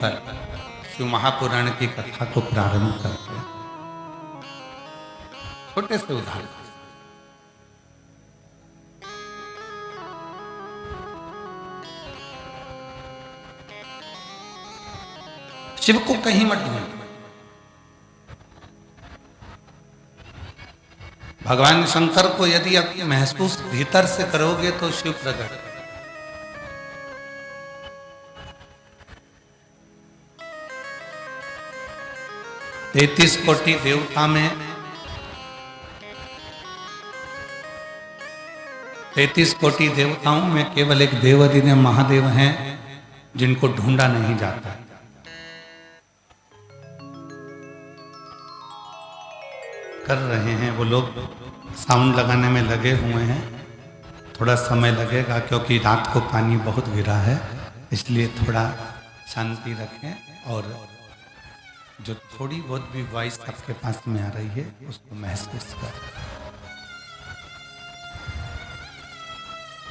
पर शिव महापुराण की कथा को प्रारंभ करते हैं। छोटे से उदाहरण, शिव को कहीं मत ढूंढो। भगवान शंकर को यदि आप महसूस भीतर से करोगे तो शिव प्रकट। 33 कोटि देवता में 33 कोटि देवताओं में केवल एक देवाधिदेव महादेव हैं जिनको ढूंढा नहीं जाता। कर रहे हैं वो लोग, साउंड लगाने में लगे हुए हैं। थोड़ा समय लगेगा क्योंकि रात को पानी बहुत गिरा है, इसलिए थोड़ा शांति रखें और जो थोड़ी बहुत भी वॉइस आपके पास में आ रही है उसको महसूस कर।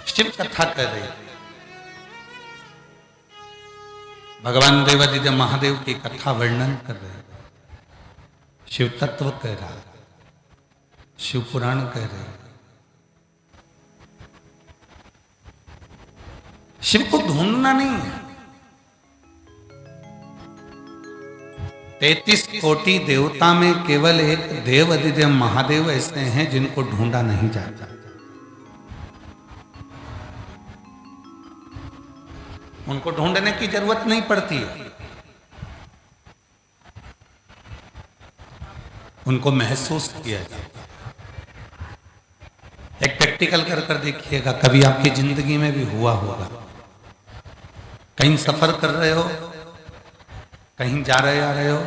शिव कथा कर रही है, भगवान देवादिदेव महादेव की कथा वर्णन कर रहे हैं, शिव तत्व कह रहा है, शिव पुराण कह रहे हैं। शिव को ढूंढना नहीं है। 33 कोटि देवता में केवल एक देव अधिदेव महादेव ऐसे हैं जिनको ढूंढा नहीं जाता। उनको ढूंढने की जरूरत नहीं पड़ती है, उनको महसूस किया जाता। एक प्रैक्टिकल कर देखिएगा, कभी आपकी जिंदगी में भी हुआ होगा। कहीं सफर कर रहे हो, कहीं जा रहे आ रहे हो,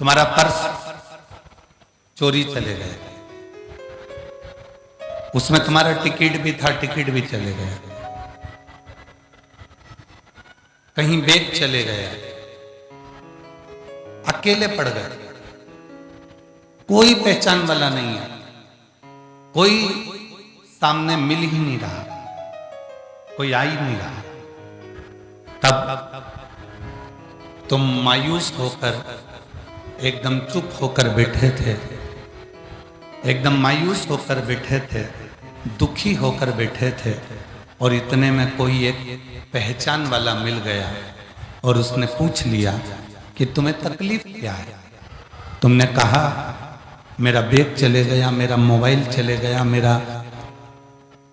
तुम्हारा पर्स चोरी चले गए, उसमें तुम्हारा टिकट भी था, टिकट भी चले गया। कहीं बैग चले गया, अकेले पड़ गए, कोई पहचान वाला नहीं है, कोई सामने मिल ही नहीं रहा, कोई आ ही नहीं रहा। तब तुम मायूस होकर एकदम चुप होकर बैठे थे, एकदम मायूस होकर बैठे थे, दुखी होकर बैठे थे, और इतने में कोई एक पहचान वाला मिल गया और उसने पूछ लिया कि तुम्हें तकलीफ क्या है। तुमने कहा मेरा बैग चले गया, मेरा मोबाइल चले गया, मेरा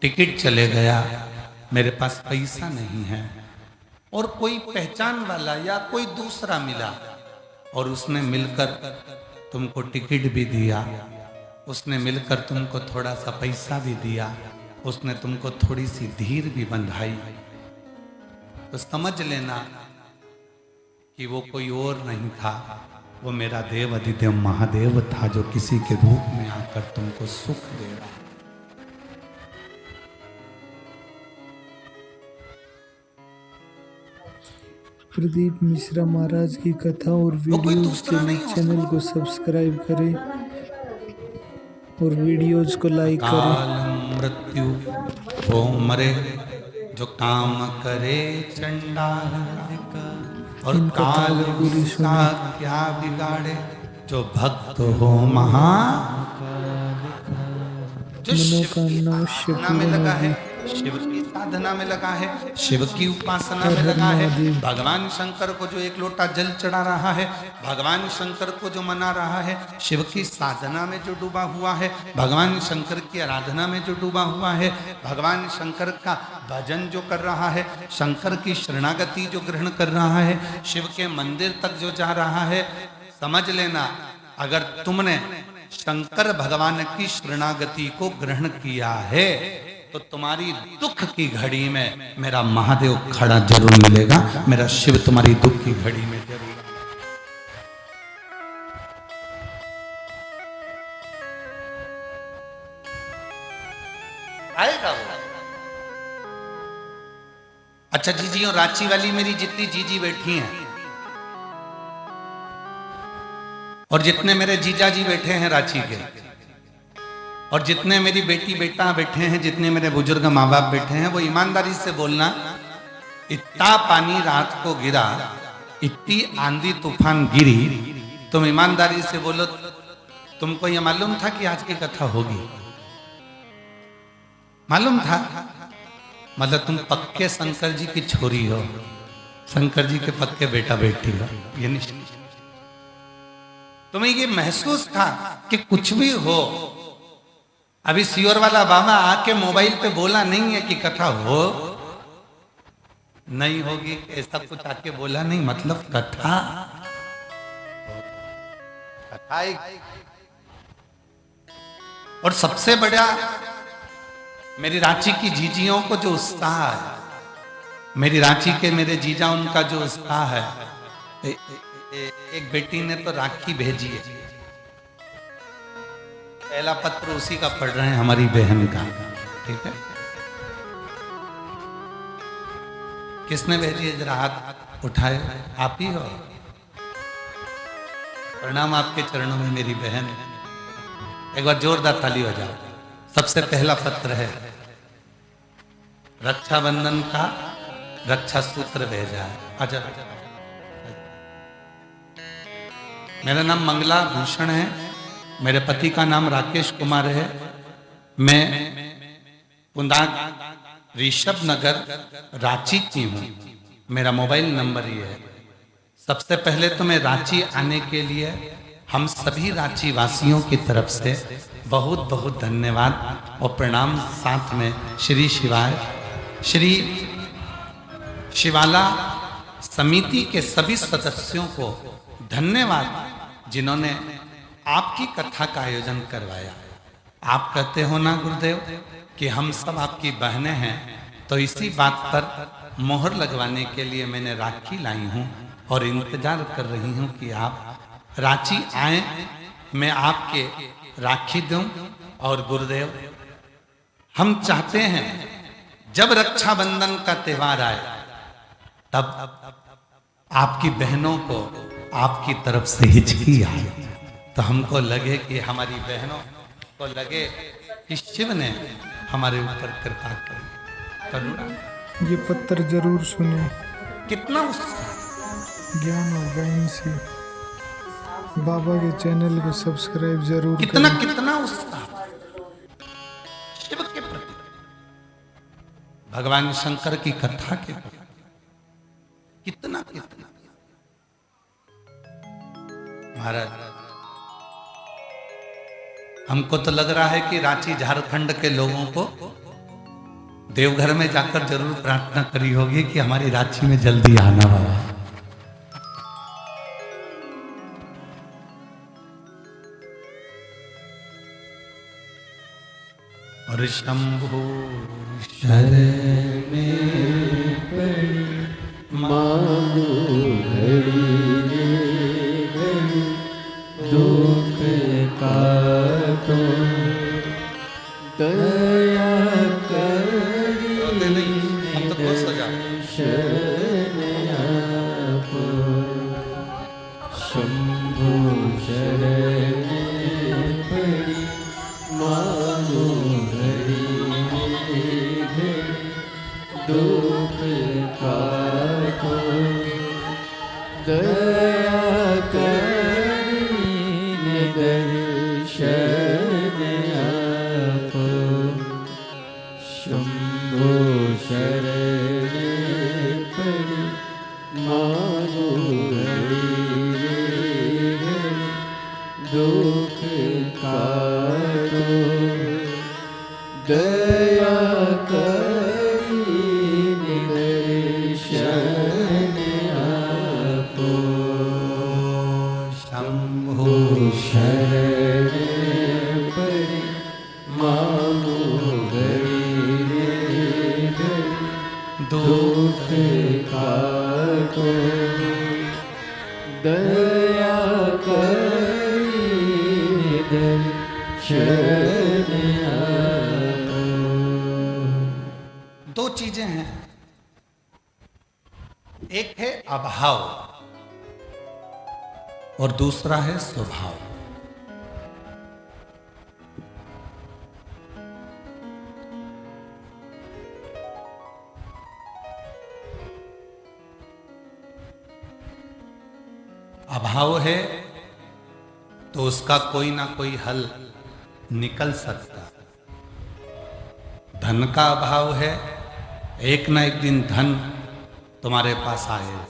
टिकट चले गया, मेरे पास पैसा नहीं है। और कोई पहचान वाला या कोई दूसरा मिला और उसने मिलकर तुमको टिकट भी दिया, उसने मिलकर तुमको थोड़ा सा पैसा भी दिया, उसने तुमको थोड़ी सी धीर भी बंधाई, तो समझ लेना कि वो कोई और नहीं था, वो मेरा देव अधिदेव महादेव था जो किसी के रूप में आकर तुमको सुख दे रहा है। प्रदीप मिश्रा महाराज की कथा और वीडियोज के लिए चैनल को सब्सक्राइब करें और वीडियोज को लाइक करें। काल मृत्यु वो मरे जो काम करे चंडाल, और काल उसका क्या बिगाड़े जो भक्त हो महा। जो शिव में लगा है, शिव की साधना में लगा है, शिव की उपासना में लगा है, भगवान शंकर को जो एक लोटा जल चढ़ा रहा है, भगवान शंकर को जो मना रहा है, शिव की साधना में जो डूबा हुआ है, भगवान शंकर की आराधना में जो डूबा हुआ है, भगवान शंकर का भजन जो कर रहा है, शंकर की शरणागति जो ग्रहण कर रहा है, शिव के मंदिर तक जो जा रहा है, समझ लेना अगर तुमने शंकर भगवान की शरणागति को ग्रहण किया है तो तुम्हारी दुख की घड़ी में मेरा महादेव खड़ा जरूर मिलेगा, मेरा शिव तुम्हारी दुख की घड़ी में जरूर आएगा वो। अच्छा जीजी, और रांची वाली मेरी जितनी जीजी बैठी हैं और जितने मेरे जीजा जी बैठे हैं रांची के, और जितने मेरी बेटी बेटा बैठे हैं, जितने मेरे बुजुर्ग माँ बाप बैठे हैं, वो ईमानदारी से बोलना इतना पानी रात को गिरा, इतनी आंधी तूफान गिरी, तुम ईमानदारी से बोलो, तुमको यह मालूम था कि आज की कथा होगी? मालूम था? मतलब तुम पक्के शंकर जी की छोरी हो, शंकर जी के पक्के बेटा बेटी हो, ये नहीं। तुम्हें ये महसूस था कि कुछ भी हो, अभी सियोर वाला बाबा आके मोबाइल पे बोला नहीं है कि कथा हो नहीं होगी, ऐसा कुछ आके बोला नहीं, मतलब कथा कथा। और सबसे बड़ा मेरी रांची की जीजियों को जो उत्साह है, मेरी रांची के मेरे जीजा उनका जो उत्साह है, एक बेटी ने तो राखी भेजी है, पहला पत्र उसी का पढ़ रहे हैं, हमारी बहन का, ठीक है? किसने भेजी है? जरा हाथ उठाए, आप ही हो? प्रणाम आपके चरणों में मेरी बहन, एक बार जोरदार ताली हो जाओ। सबसे पहला पत्र है, रक्षाबंधन का रक्षा सूत्र भेजा है। आजा, मेरा नाम मंगला भूषण है, मेरे पति का नाम राकेश कुमार है, मैं पुंदाग ऋषभ नगर रांची की हूँ, मेरा मोबाइल नंबर ये है। सबसे पहले तो मैं रांची आने के लिए हम सभी रांची वासियों की तरफ से बहुत बहुत धन्यवाद और प्रणाम, साथ में श्री शिवाय श्री शिवाला समिति के सभी सदस्यों को धन्यवाद, जिन्होंने आपकी कथा का आयोजन करवाया। आप कहते हो ना गुरुदेव कि हम सब आपकी बहनें हैं, तो इसी बात पर मोहर लगवाने के लिए मैंने राखी लाई हूँ और इंतजार कर रही हूँ कि आप रांची आए, मैं आपके राखी दूं। और गुरुदेव, हम चाहते हैं जब रक्षाबंधन का त्योहार आए तब आपकी बहनों को आपकी तरफ से हिचकी आए, तो हमको लगे कि हमारी बहनों को लगे कि शिव ने हमारे ऊपर कृपा करी, करुणा। ये पत्र जरूर सुने, कितना ज्ञान होगा इनसे। बाबा के चैनल को सब्सक्राइब जरूर कितना करें। कितना उत्साह शिव के प्रति, भगवान शंकर की कथा के प्रति, कितना कितना। महाराज, हमको तो लग रहा है कि रांची झारखंड के लोगों को देवघर में जाकर जरूर प्रार्थना करी होगी कि हमारी रांची में जल्दी आना बाबा। और शंभु शरण में पड़ी मांगो घड़ी घड़ी दुख का तो दया करी, हम तो खुश हो जाओ। शरण आप शंभु शरण पड़ी मांगो घड़ी घड़ी दुख का तो दया करी, दर्शन आप शंभो शरण पड़ी मांगो घड़ी घड़ी दुख का तो दया करी, दर्शन आप शंभु शरण पड़ी मांगो घड़ी घड़ी दुख का तो दया करी, दर्शन आप। दो चीजें हैं, एक है अभाव और दूसरा है स्वभाव। अभाव है तो उसका कोई ना कोई हल निकल सकता है। धन का अभाव है, एक ना एक दिन धन तुम्हारे पास आएगा।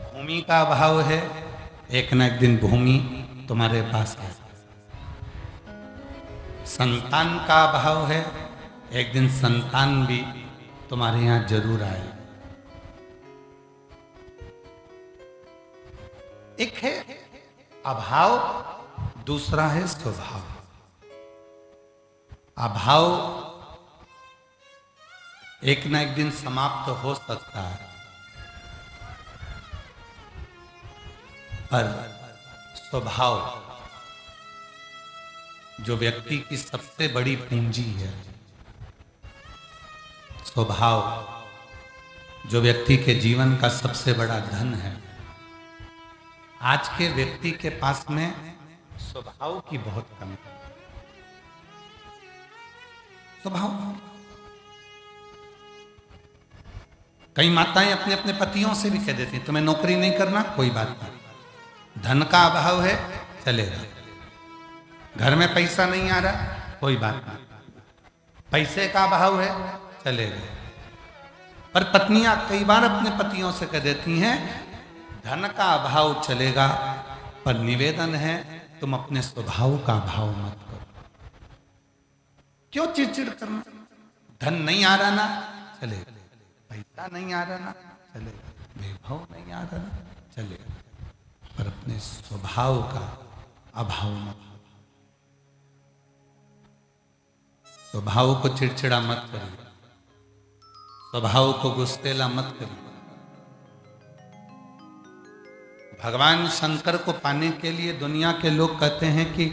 भूमि का अभाव है, एक ना एक दिन भूमि तुम्हारे पास आएगा। संतान का अभाव है, एक दिन संतान भी तुम्हारे यहां जरूर आएगा। एक है अभाव, दूसरा है स्वभाव। अभाव एक ना एक दिन समाप्त हो सकता है, पर स्वभाव जो व्यक्ति की सबसे बड़ी पूंजी है, स्वभाव जो व्यक्ति के जीवन का सबसे बड़ा धन है, आज के व्यक्ति के पास में स्वभाव की बहुत कमी है। स्वभाव, कई माताएं अपने अपने पतियों से भी कह देती हैं तुम्हें नौकरी नहीं करना, कोई बात नहीं। धन का अभाव है, चलेगा। घर में पैसा नहीं आ रहा, कोई बात नहीं। पैसे का अभाव है, चलेगा। पर पत्नियां कई बार अपने पतियों से कह देती हैं धन का अभाव चलेगा, पर निवेदन है तुम अपने स्वभाव का अभाव मत करो। क्यों चिड़चिड़ करना? धन नहीं आ रहा ना, चलेगा। पैसा नहीं आ रहा ना, चलेगा। वैभव नहीं आ रहा ना, चलेगा। पर अपने स्वभाव का अभाव मत। स्वभाव को चिड़चिड़ा मत करिए, स्वभाव को गुस्सेला मत करिए। भगवान शंकर को पाने के लिए दुनिया के लोग कहते हैं कि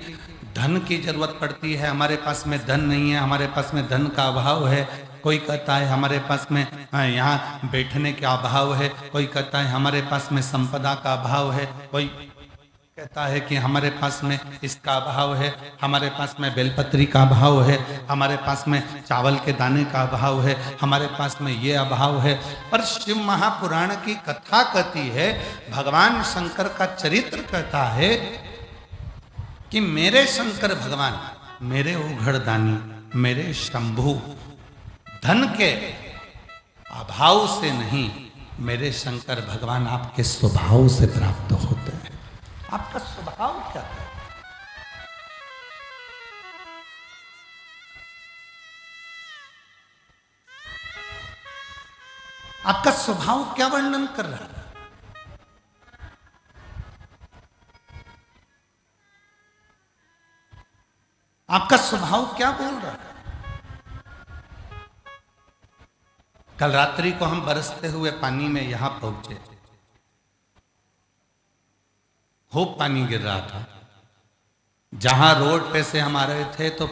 धन की जरूरत पड़ती है, हमारे पास में धन नहीं है, हमारे पास में धन का अभाव है। कोई कहता है हमारे पास में यहाँ बैठने का अभाव है, कोई कहता है हमारे पास में संपदा का अभाव है, कोई कहता है कि हमारे पास में इसका अभाव है, हमारे पास में बेलपत्री का अभाव है, हमारे पास में चावल के दाने का अभाव है, हमारे पास में ये अभाव है। पर शिव महापुराण की कथा कहती है, भगवान शंकर का चरित्र कहता है कि मेरे शंकर भगवान, मेरे उघड़दानी, मेरे शंभु धन के अभाव से नहीं, मेरे शंकर भगवान आपके स्वभाव से प्राप्त होते हैं। आपका स्वभाव क्या है? आपका स्वभाव क्या वर्णन कर रहा है? आपका स्वभाव क्या बोल रहा है? कल रात्रि को हम बरसते हुए पानी में यहां पहुंचे, खूब पानी गिर रहा था। जहां रोड पे से हम आ रहे थे तो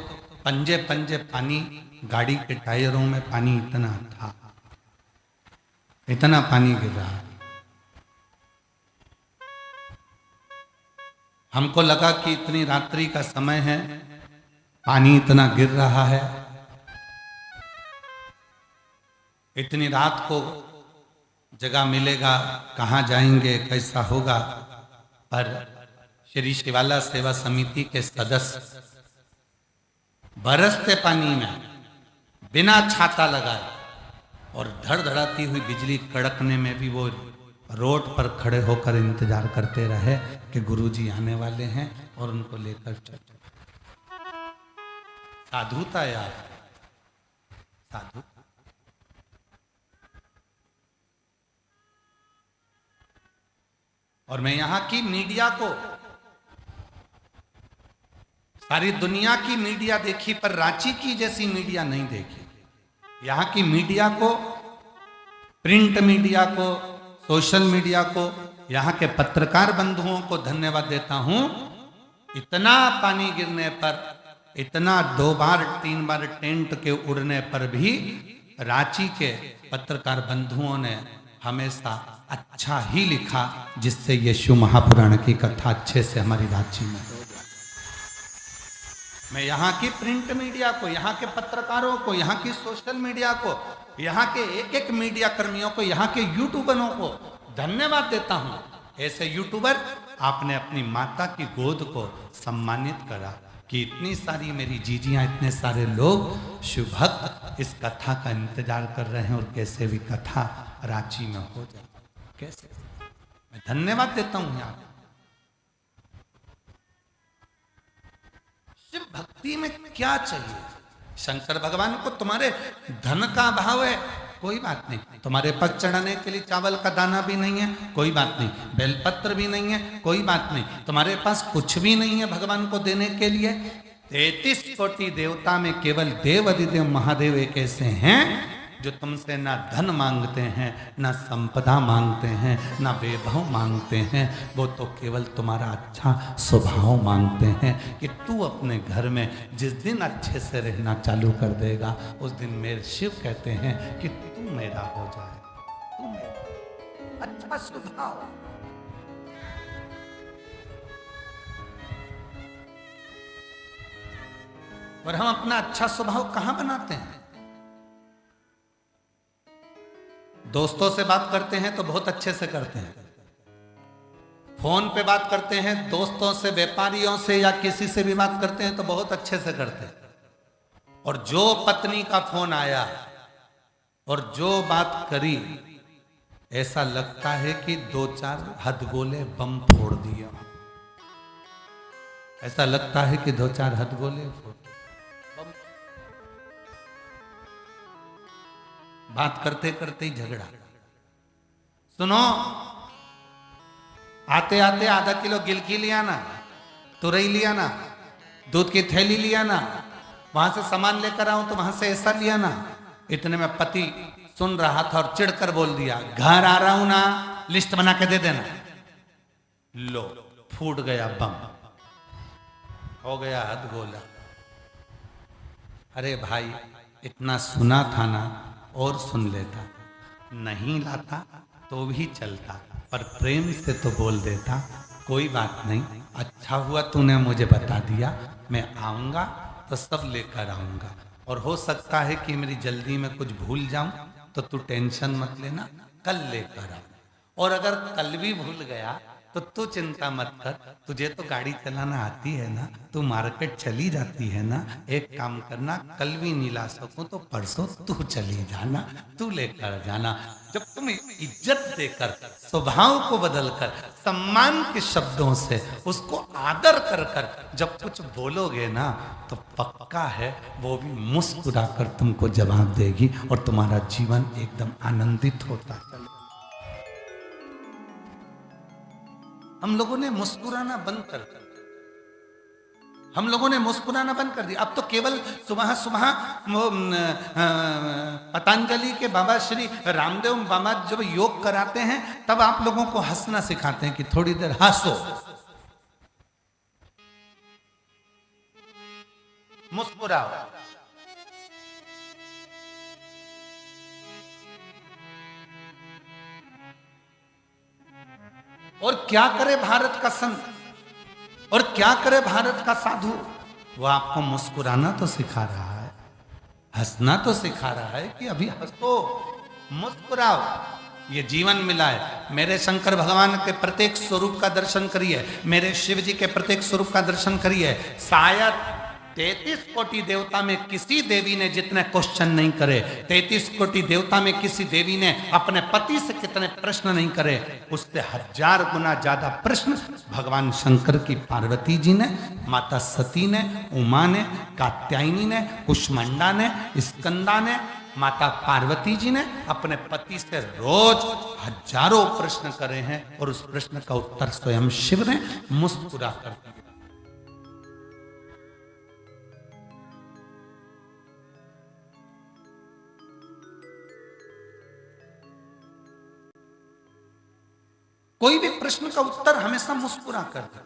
पंजे पंजे पानी, गाड़ी के टायरों में पानी इतना था, इतना पानी गिर रहा। हमको लगा कि इतनी रात्रि का समय है, पानी इतना गिर रहा है, इतनी रात को जगह मिलेगा, कहाँ जाएंगे, कैसा होगा। पर श्री शिवाला सेवा समिति के सदस्य बरसते पानी में बिना छाता लगाए और धड़धड़ाती हुई बिजली कड़कने में भी वो रोड पर खड़े होकर इंतजार करते रहे कि गुरुजी आने वाले हैं और उनको लेकर चलो। साधुता यार, साधु। और मैं यहां की मीडिया को, सारी दुनिया की मीडिया देखी पर रांची की जैसी मीडिया नहीं देखी। यहां की मीडिया को, प्रिंट मीडिया को, सोशल मीडिया को, यहां के पत्रकार बंधुओं को धन्यवाद देता हूं। इतना पानी गिरने पर, इतना 2 बार 3 बार टेंट के उड़ने पर भी रांची के पत्रकार बंधुओं ने हमेशा अच्छा ही लिखा, जिससे ये शिव महापुराण की कथा अच्छे से हमारी रांची में हो गई। मैं यहाँ की प्रिंट मीडिया को, यहाँ के पत्रकारों को, यहाँ की सोशल मीडिया को, यहाँ के एक एक मीडिया कर्मियों को, यहाँ के यूट्यूबरों को धन्यवाद देता हूं। ऐसे यूट्यूबर आपने अपनी माता की गोद को सम्मानित करा कि इतनी सारी मेरी जीजियां, इतने सारे लोग शिव भक्त इस कथा का इंतजार कर रहे हैं और कैसे भी कथा रांची में हो जाए। कैसे मैं धन्यवाद देता हूं यहाँ। शिव भक्ति में क्या चाहिए? शंकर भगवान को तुम्हारे धन का अभाव है, कोई बात नहीं। तुम्हारे पास चढ़ाने के लिए चावल का दाना भी नहीं है, कोई बात नहीं। बेलपत्र भी नहीं है, कोई बात नहीं। तुम्हारे पास कुछ भी नहीं है भगवान को देने के लिए। 33 कोटि देवता में केवल देव अधिदेव महादेव एक ऐसे हैं जो तुमसे ना धन मांगते हैं, ना संपदा मांगते हैं, ना वैभव मांगते हैं। वो तो केवल तुम्हारा अच्छा स्वभाव मांगते हैं कि तू अपने घर में जिस दिन अच्छे से रहना चालू कर देगा, उस दिन मेरे शिव कहते हैं कि तू मेरा हो जाए, तू मेरा। अच्छा स्वभाव। और हम अपना अच्छा स्वभाव कहां बनाते हैं? दोस्तों से बात करते हैं तो बहुत अच्छे से करते हैं। फोन पे बात करते हैं, दोस्तों से, व्यापारियों से या किसी से भी बात करते हैं तो बहुत अच्छे से करते हैं। और जो पत्नी का फोन आया और जो बात करी, ऐसा लगता है कि 2-4 हथगोले बम फोड़ दिए। ऐसा लगता है कि 2-4 हथगोले फोड़। बात करते करते ही झगड़ा। सुनो, आते आते आधा किलो गिलकी लिया ना, तुरई लिया ना, दूध की थैली लिया ना, वहां से सामान लेकर आऊं तो वहां से ऐसा लिया ना। इतने में पति सुन रहा था और चिढ़कर बोल दिया, घर आ रहा हूं ना, लिस्ट बना के दे देना। लो, फूट गया बम, हो गया हथगोला। अरे भाई, इतना सुना था ना, और सुन लेता। नहीं लाता तो भी चलता, पर प्रेम से तो बोल देता, कोई बात नहीं, अच्छा हुआ तूने मुझे बता दिया, मैं आऊंगा तो सब लेकर आऊंगा। और हो सकता है कि मेरी जल्दी में कुछ भूल जाऊं तो तू टेंशन मत लेना, कल लेकर आऊं। और अगर कल भी भूल गया तो तू चिंता मत कर, तुझे तो गाड़ी चलाना आती है ना, तू मार्केट चली जाती है ना। एक काम करना, कल भी नहीं ला सकूं तो परसों तू चली जाना, तू लेकर जाना। जब तुम इज्जत देकर, स्वभाव को बदलकर, सम्मान के शब्दों से उसको आदर कर कर जब कुछ बोलोगे ना, तो पक्का है वो भी मुस्कुरा कर तुमको जवाब देगी और तुम्हारा जीवन एकदम आनंदित होता चले। हम लोगों ने मुस्कुराना बंद कर दिया। हम लोगों ने मुस्कुराना बंद कर दिया। अब तो केवल सुबह सुबह वो पतंजलि के बाबा श्री रामदेव बाबा जब योग कराते हैं तब आप लोगों को हंसना सिखाते हैं कि थोड़ी देर हंसो, मुस्कुराओ। और क्या करे भारत का संत, और क्या करे भारत का साधु? वो आपको मुस्कुराना तो सिखा रहा है, हंसना तो सिखा रहा है कि अभी हंसो, मुस्कुराओ। ये जीवन मिला है। मेरे शंकर भगवान के प्रत्येक स्वरूप का दर्शन करिए, मेरे शिव जी के प्रत्येक स्वरूप का दर्शन करिए। शायद 33 कोटि देवता में किसी देवी ने जितने क्वेश्चन नहीं करे, 33 कोटि देवता में किसी देवी ने अपने पति से कितने प्रश्न नहीं करे, उससे 1000 गुना ज्यादा प्रश्न भगवान शंकर की पार्वती जी ने, माता सती ने, उमा ने, कात्यायनी ने, कुष्मांडा ने, स्कंदा ने, माता पार्वती जी ने अपने पति से रोज हजारों प्रश्न करे हैं और उस प्रश्न का उत्तर स्वयं शिव ने मुस्कुरा कर दिया। कोई भी प्रश्न का उत्तर हमेशा मुस्कुरा कर दे।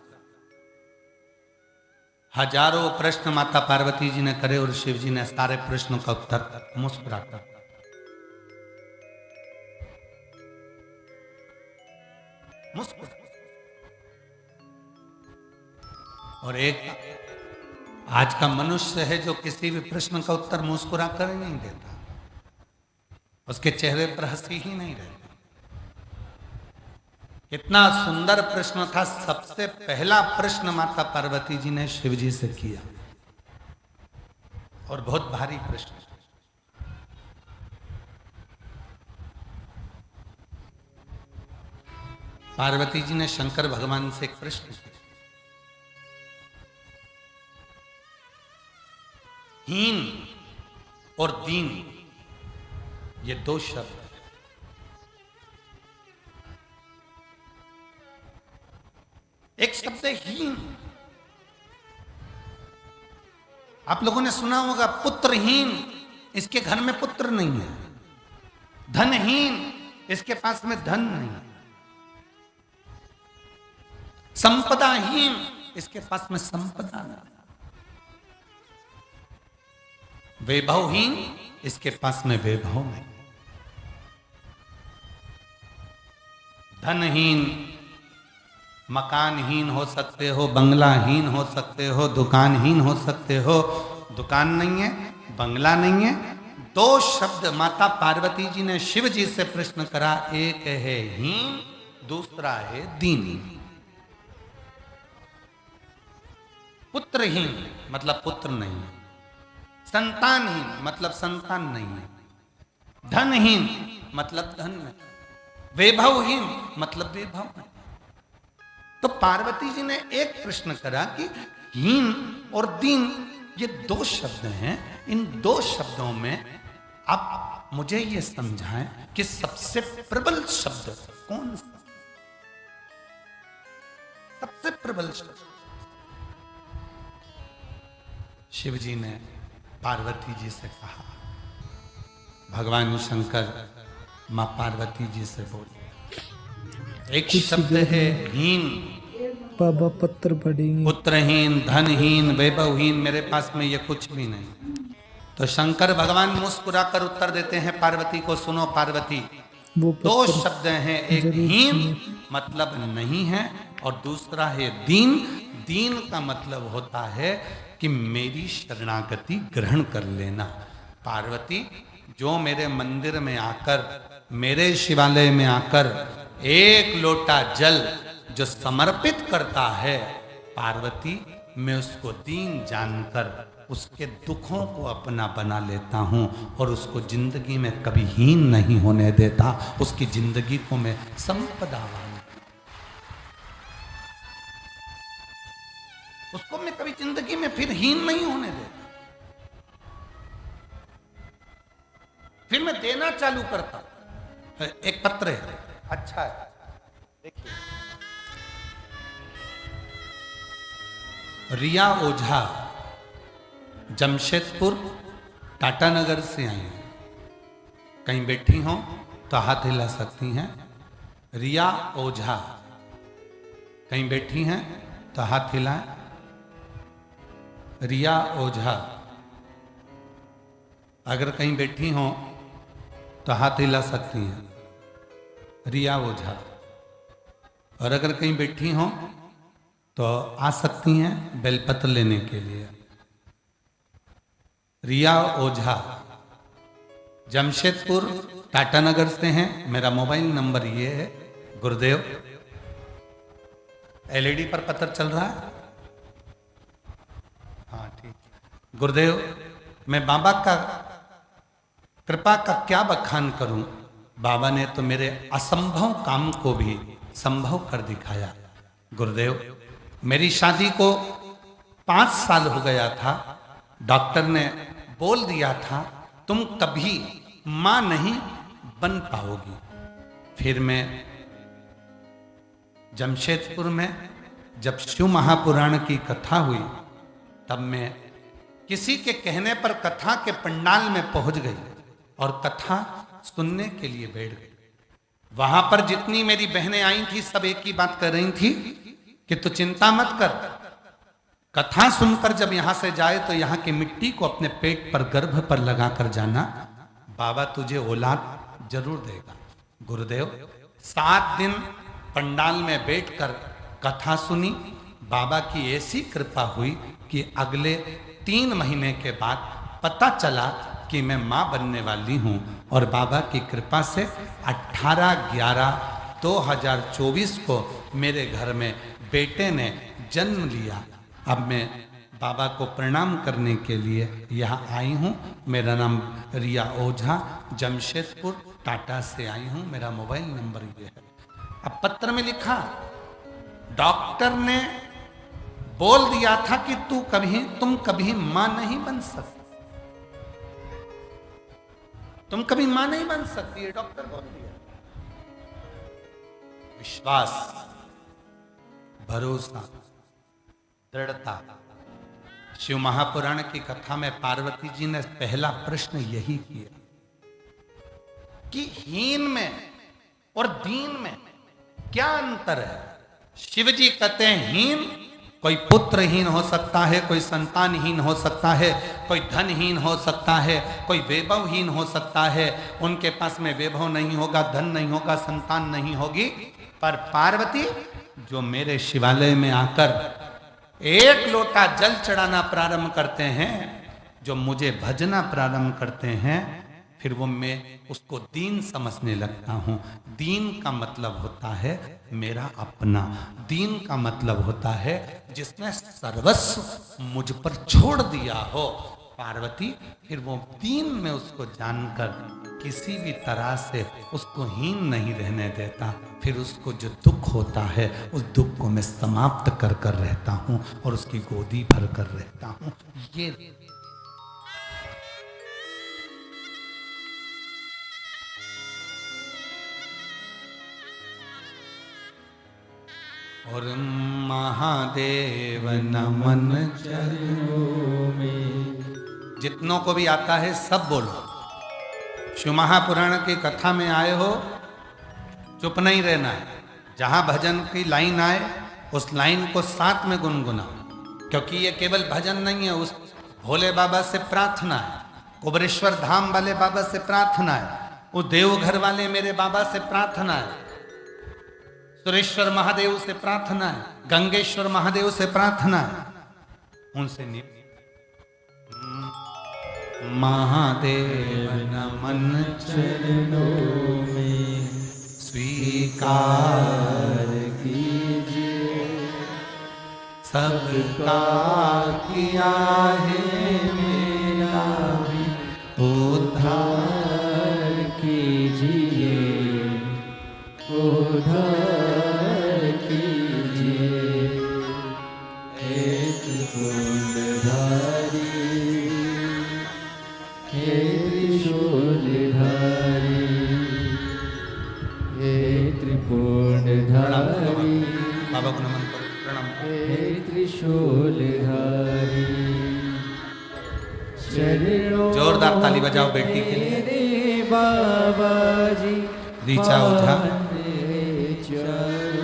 हजारों प्रश्न माता पार्वती जी ने करे और शिव जी ने सारे प्रश्नों का उत्तर मुस्कुरा कर। मुस्कुरा। और एक आज का मनुष्य है जो किसी भी प्रश्न का उत्तर मुस्कुरा कर ही नहीं देता, उसके चेहरे पर हंसी ही नहीं रहती। कितना सुंदर प्रश्न था। सबसे पहला प्रश्न माता पार्वती जी ने शिव जी से किया, और बहुत भारी प्रश्न। पार्वती जी ने शंकर भगवान से एक प्रश्न किया, हीन और दीन, ये दो शब्द हैं। एक शब्द है हीन। आप लोगों ने सुना होगा पुत्रहीन, इसके घर में पुत्र नहीं है। धनहीन, इसके पास में धन नहीं है। संपदाहीन, इसके पास में संपदा नहीं। वैभवहीन, इसके पास में वैभव नहीं। धनहीन, मकानहीन हो सकते हो, बंगलाहीन हो सकते हो, दुकानहीन हो सकते हो। दुकान नहीं है, बंगला नहीं है। दो शब्द माता पार्वती जी ने शिव जी से प्रश्न करा, एक है हीन, दूसरा है दीन। पुत्रहीन मतलब पुत्र नहीं है, संतानहीन मतलब संतान नहीं है, धनहीन मतलब धन नहीं, वैभवहीन मतलब वैभव नहीं। तो पार्वती जी ने एक प्रश्न करा कि हीन और दीन ये दो शब्द हैं, इन दो शब्दों में आप मुझे ये समझाएं कि सबसे प्रबल शब्द कौन सा? सबसे प्रबल शब्द। शिव जी ने पार्वती जी से कहा, भगवान शंकर मां पार्वती जी से बोले, एक शब्द है हीन, बाबा पत्थर पड़ेंगे, पुत्रहीन, धनहीन, वैभवहीन, मेरे पास में ये कुछ भी नहीं। तो शंकर भगवान मुस्कुराकर उत्तर देते हैं पार्वती को, सुनो पार्वती, वो दो पत्थर शब्द हैं, एक हीन मतलब नहीं है और दूसरा है दीन। दीन का मतलब होता है कि मेरी शरणागति ग्रहण कर लेना। पार्वती, जो मेरे मंदिर में आकर, मेरे शिवालय में आकर एक लोटा जल जो समर्पित करता है, पार्वती मैं उसको दीन जानकर उसके दुखों को अपना बना लेता हूं और उसको जिंदगी में कभी हीन नहीं होने देता। उसकी जिंदगी को मैं संपदावान, उसको मैं कभी जिंदगी में फिर हीन नहीं होने देता। फिर मैं देना चालू करता। एक पत्र है, अच्छा है, देखिए, रिया ओझा जमशेदपुर टाटानगर से आई हैं। कहीं बैठी हो तो हाथ हिला सकती हैं। रिया ओझा कहीं बैठी हैं तो हाथ हिलाएं। रिया ओझा अगर कहीं बैठी हो तो हाथ हिला सकती हैं। रिया ओझा। और अगर कहीं बैठी हो तो आ सकती हैं बेलपत्र लेने के लिए। रिया ओझा जमशेदपुर टाटानगर से हैं। मेरा मोबाइल नंबर ये है। गुरुदेव, एलईडी पर पत्र चल रहा है? हाँ ठीक। गुरुदेव, मैं बाबा का कृपा का क्या बखान करूं। बाबा ने तो मेरे असंभव काम को भी संभव कर दिखाया। गुरुदेव, मेरी शादी को 5 साल हो गया था। डॉक्टर ने बोल दिया था तुम कभी मां नहीं बन पाओगी। फिर मैं जमशेदपुर में जब शिव महापुराण की कथा हुई, तब मैं किसी के कहने पर कथा के पंडाल में पहुंच गई और कथा सुनने के लिए बैठ गई। वहां पर जितनी मेरी बहनें आई थी, सब एक ही बात कर रही थी कि तू चिंता मत कर, कथा सुनकर जब यहां से जाए तो यहां की मिट्टी को अपने पेट पर, गर्भ पर लगाकर जाना, बाबा तुझे औलाद जरूर देगा। गुरुदेव, 7 दिन पंडाल में बैठकर कथा सुनी। बाबा की ऐसी कृपा हुई कि अगले 3 महीने के बाद पता चला कि मैं मां बनने वाली हूं। और बाबा की कृपा से 18/11 2024 को मेरे घर में बेटे ने जन्म लिया। अब मैं बाबा को प्रणाम करने के लिए यहाँ आई हूँ। मेरा नाम रिया ओझा, जमशेदपुर टाटा से आई हूँ। मेरा मोबाइल नंबर ये है। अब पत्र में लिखा, डॉक्टर ने बोल दिया था कि तुम कभी मां नहीं बन सकती, तुम कभी मां नहीं बन सकती, ये डॉक्टर बोल दिया। विश्वास, भरोसा, दृढ़ता। शिव महापुराण की कथा में पार्वती जी ने पहला प्रश्न यही किया कि हीन में और दीन में क्या अंतर है। शिव जी कहते हैं हीन, कोई पुत्रहीन हो सकता है, कोई संतानहीन हो सकता है, कोई धनहीन हो सकता है, कोई वैभवहीन हो सकता है। उनके पास में वैभव नहीं होगा, धन नहीं होगा, संतान नहीं होगी। पर पार्वती जो मेरे शिवालय में आकर एक लोटा जल चढ़ाना प्रारंभ करते हैं, जो मुझे भजना प्रारंभ करते हैं, फिर वो मैं उसको दीन समझने लगता हूँ। दीन का मतलब होता है मेरा अपना। दीन का मतलब होता है जिसने सर्वस्व मुझ पर छोड़ दिया हो। पार्वती फिर वो दीन में उसको जानकर किसी भी तरह से उसको हीन नहीं रहने देता। फिर उसको जो दुख होता है उस दुख को मैं समाप्त कर कर रहता हूँ और उसकी गोदी भर कर रहता हूँ। ये और महादेव नमन चरणों में। जितनों को भी आता है सब बोलो। शिव महापुराण की कथा में आए हो, चुप नहीं रहना है। जहां भजन की लाइन आए उस लाइन को साथ में गुनगुनाओ, क्योंकि ये केवल भजन नहीं है, उस भोले बाबा से प्रार्थना है, कुबरेश्वर धाम वाले बाबा से प्रार्थना है, उस देवघर वाले मेरे बाबा से प्रार्थना है, सुरेश्वर महादेव से प्रार्थना है, गंगेश्वर महादेव से प्रार्थना है। उनसे नहीं। महादेव नमन चरणों में स्वीकार कीजिए, सबका किया है मेरा भी उद्धार कीजिए, उद्धार कीजिए। एक त्रिशूलधारी, हे त्रिशूलधारी, हे त्रिपुंडधारी। बाबा को नमन करो, प्रणाम। हे त्रिशूलधारी, जोरदार ताली बजाओ बेटी के लिए। बाबा जी रीचा ओझा,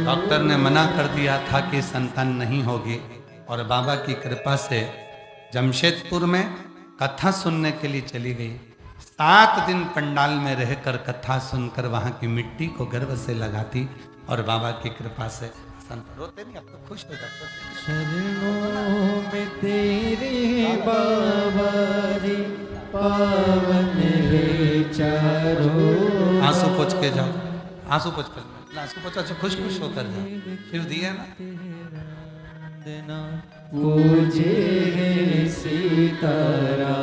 डॉक्टर ने मना कर दिया था कि संतान नहीं होगी, और बाबा की कृपा से जमशेदपुर में कथा सुनने के लिए चली गई। 7 दिन पंडाल में रहकर कथा सुनकर वहां की मिट्टी को गर्व से लगाती, और बाबा की कृपा से संत रोते नहीं, अब तो खुश हो जाते। शरणों में तेरे बाबा जी पावन है चारों। आंसू पोंछ के जाओ, आंसू पोंछ कर, आंसू पोंछो, अच्छा खुश खुश होकर जाओ। फिर दिया ना, पूजे सीतारा,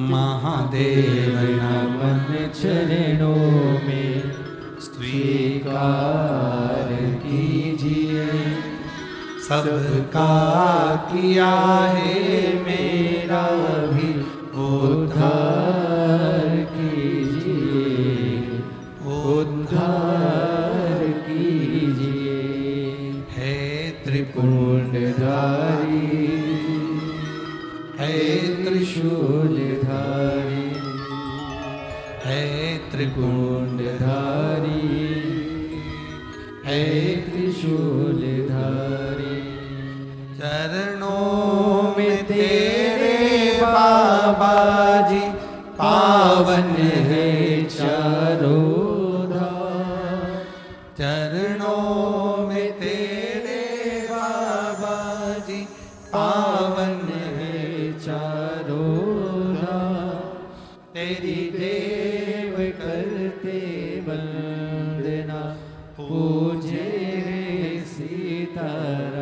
महादेव नमन चरणों में स्वीकार कीजिए, सबका किया है मेरा भी उद्धार कीजिए, उद्धार कीजिए। है त्रिपुंडधारी, है त्रिशूलधारी, है त्रिपुंडधारी, है त्रिशूलधारी। चरणों में तेरे बाबा जी पावन है चारों धाम। चरणों में तेरे बाबा जी पावन है चारों धाम। तेरी देव करते वंदना, पूजे सीताराम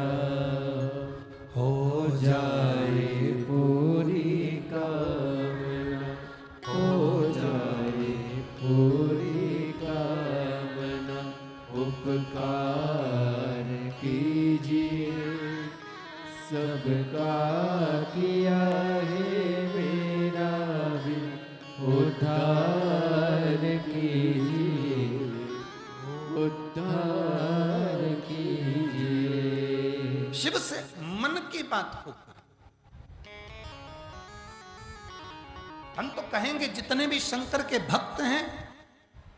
हो जाए पूरी कामना, हो जाए पूरी कामना। उपकार कीजिए सबका किया है मेरा भी उद्धार कीजिए, उद्धार कीजिए। शिव से मन की बात होकर हम तो कहेंगे जितने भी शंकर के भक्त हैं,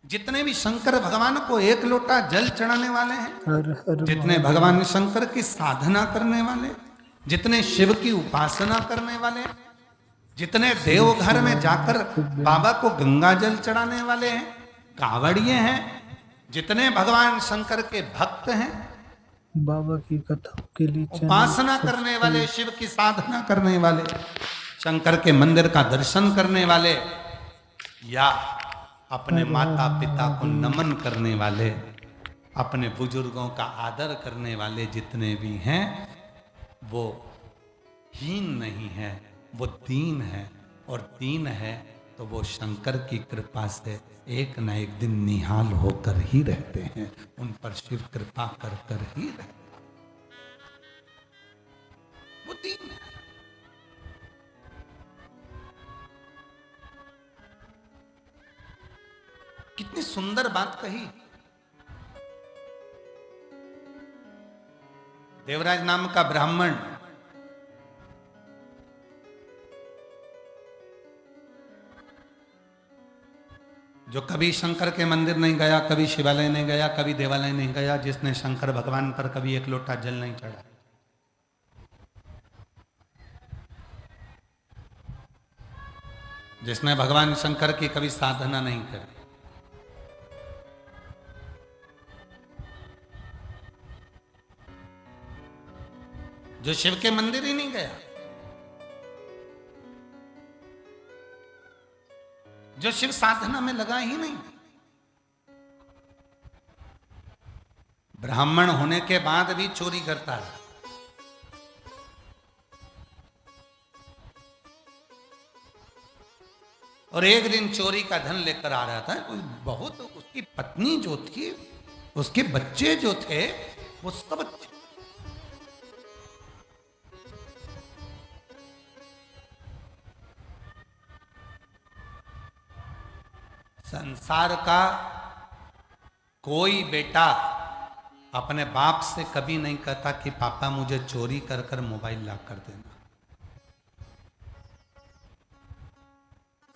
जितने भी शंकर भगवान को एक लोटा जल चढ़ाने वाले हैं, हर हर जितने भगवान शंकर की साधना करने वाले, जितने शिव की उपासना करने वाले, जितने देवघर में जाकर बाबा को गंगा जल चढ़ाने वाले हैं, कांवड़िए हैं, जितने भगवान शंकर के भक्त हैं, बाबा की कथाओं के लिए चैनल उपासना करने वाले, शिव की साधना करने वाले, शंकर के मंदिर का दर्शन करने वाले, या अपने माता पिता को नमन करने वाले, अपने बुजुर्गों का आदर करने वाले जितने भी हैं, वो हीन नहीं है, वो दीन है। और दीन है तो वो शंकर की कृपा से एक न एक दिन निहाल होकर ही रहते हैं, उन पर शिव कृपा कर कर ही रहते हैं। वो दीन है। कितनी सुंदर बात कही। देवराज नाम का ब्राह्मण जो कभी शंकर के मंदिर नहीं गया, कभी शिवालय नहीं गया, कभी देवालय नहीं गया, जिसने शंकर भगवान पर कभी एक लोटा जल नहीं चढ़ा, जिसने भगवान शंकर की कभी साधना नहीं करी, जो शिव के मंदिर ही नहीं गया, जो शिव साधना में लगा ही नहीं, ब्राह्मण होने के बाद भी चोरी करता है। और एक दिन चोरी का धन लेकर आ रहा था, कोई बहुत, उसकी पत्नी जो थी, उसके बच्चे जो थे, वो सब संसार का कोई बेटा अपने बाप से कभी नहीं कहता कि पापा मुझे चोरी कर कर मोबाइल ला कर देना।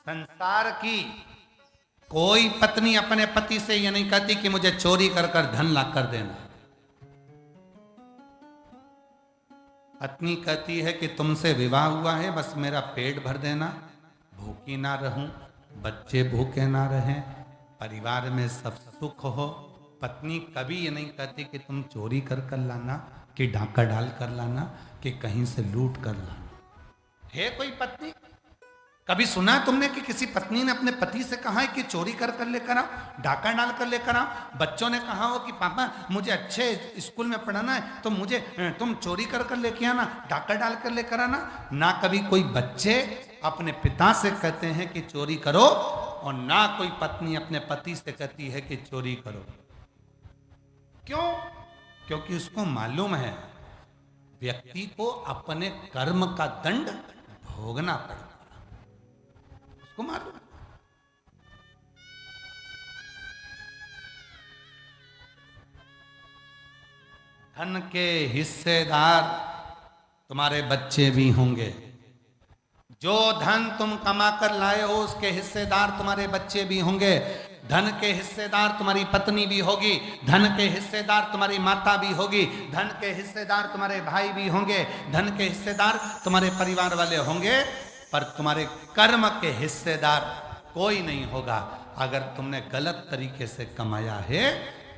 संसार की कोई पत्नी अपने पति से यह नहीं कहती कि मुझे चोरी कर कर धन ला कर देना। पत्नी कहती है कि तुमसे विवाह हुआ है, बस मेरा पेट भर देना, भूखी ना रहूं, बच्चे भूखे ना रहें, परिवार में सब सुख हो। पत्नी कभी ये नहीं कहती कि तुम चोरी कर कर लाना, कि डाका डाल कर लाना, कि कहीं से लूट कर लाना। है कोई पत्नी? कभी सुना तुमने कि किसी पत्नी ने अपने पति से कहा है कि चोरी कर कर लेकर आओ, डाका डाल कर लेकर आओ? बच्चों ने कहा हो कि पापा मुझे अच्छे स्कूल में पढ़ाना है, तो मुझे तुम चोरी कर कर लेके आना, डाका डाल कर लेकर आना। ना कभी कोई बच्चे अपने पिता से कहते हैं कि चोरी करो, और ना कोई पत्नी अपने पति से कहती है कि चोरी करो। क्यों? क्योंकि उसको मालूम है व्यक्ति को अपने कर्म का दंड भोगना पड़ेगा, उसको मालूम। धन के हिस्सेदार तुम्हारे बच्चे भी होंगे। जो धन तुम कमा कर लाए हो उसके हिस्सेदार तुम्हारे बच्चे भी होंगे। धन के हिस्सेदार तुम्हारी पत्नी भी होगी, धन के हिस्सेदार तुम्हारी माता भी होगी, धन के हिस्सेदार तुम्हारे भाई भी होंगे, धन के हिस्सेदार तुम्हारे परिवार वाले होंगे, पर तुम्हारे कर्म के हिस्सेदार कोई नहीं होगा। अगर तुमने गलत तरीके से कमाया है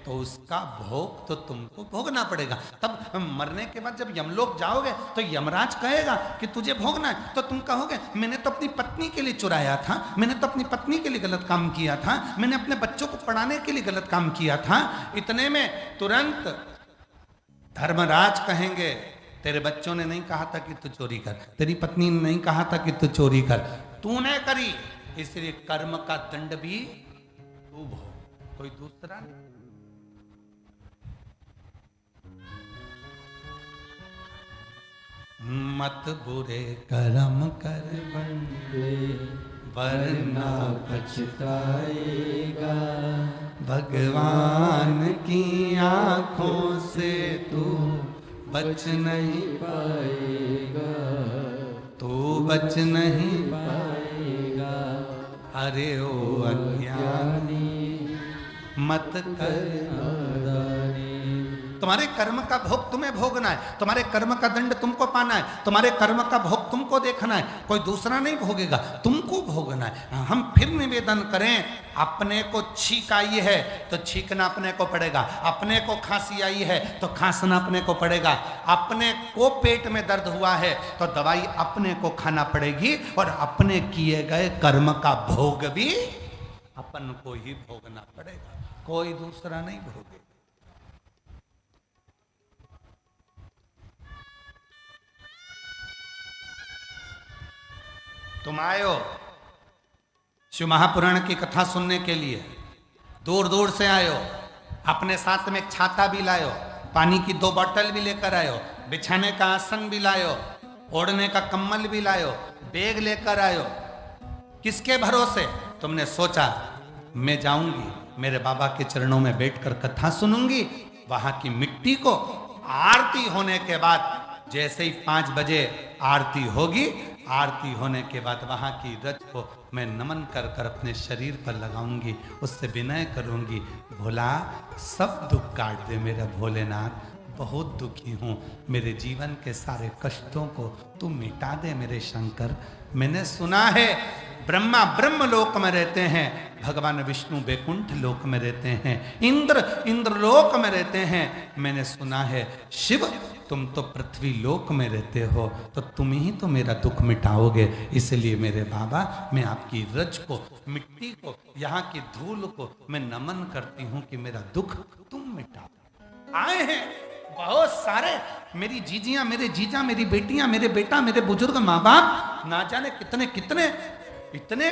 तो उसका भोग तो तुमको भोगना पड़ेगा। तब मरने के बाद जब यमलोक जाओगे तो यमराज कहेगा कि तुझे भोगना है, तो तुम कहोगे मैंने तो अपनी पत्नी के लिए चुराया था, मैंने तो अपनी पत्नी के लिए गलत काम किया था, मैंने अपने बच्चों को पढ़ाने के लिए गलत काम किया था। इतने में तुरंत धर्मराज कहेंगे तेरे बच्चों ने नहीं कहा था कि तू चोरी कर, तेरी पत्नी ने नहीं कहा था कि तू चोरी कर, तूने करी, इसलिए कर्म का दंड भी तू भोग, कोई दूसरा नहीं। मत बुरे कर्म कर बंदे वरना पछताएगा, भगवान की आंखों से तू बच नहीं पाएगा, तू बच नहीं पाएगा। अरे ओ अज्ञानी मत कर नादानी तुम्हारे कर्म का भोग तुम्हें भोगना है, तुम्हारे कर्म का दंड तुमको पाना है, तुम्हारे कर्म का भोग तुमको देखना है, कोई दूसरा नहीं भोगेगा, तुमको भोगना है। हम फिर निवेदन करें, अपने को छींक आई है तो छींकना अपने को पड़ेगा, अपने को खांसी आई है तो खांसना अपने को पड़ेगा, अपने को पेट में दर्द हुआ है तो दवाई अपने को खाना पड़ेगी, और अपने किए गए कर्म का भोग भी अपन को ही भोगना पड़ेगा, कोई दूसरा नहीं भोगे। तुम आयो शिव महापुराण की कथा सुनने के लिए, दूर दूर से आयो, अपने साथ में एक छाता भी लायो, पानी की 2 बोतल भी लेकर आयो, बिछाने का आसन भी लायो, ओढ़ने का कम्बल भी लायो, बैग लेकर आयो। किसके भरोसे? तुमने सोचा मैं जाऊंगी मेरे बाबा के चरणों में बैठकर कथा सुनूंगी, वहां की मिट्टी को आरती होने के बाद, जैसे ही 5 बजे आरती होगी, आरती होने के बाद वहां की रज को मैं नमन कर कर अपने शरीर पर लगाऊंगी, उससे विनय करूंगी, भोला सब दुख काट दे मेरा भोलेनाथ, बहुत दुखी हूँ, मेरे जीवन के सारे कष्टों को तू मिटा दे मेरे शंकर। मैंने सुना है ब्रह्मा ब्रह्म लोक में रहते हैं, भगवान विष्णु बैकुंठ लोक में रहते हैं, इंद्र इंद्रलोक में रहते हैं, मैंने सुना है शिव तुम तो पृथ्वी लोक में रहते हो, तो तुम ही तो मेरा दुख मिटाओगे, इसलिए मेरे बाबा मैं आपकी रज को, मिट्टी को, यहाँ की धूल को मैं नमन करती हूँ कि मेरा दुख तुम मिटाओ। आए हैं बहुत सारे, मेरी जीजियां, मेरे जीजा, मेरी बेटियां, मेरे बेटा, मेरे बुजुर्ग माँ बाप, ना जाने कितने कितने, इतने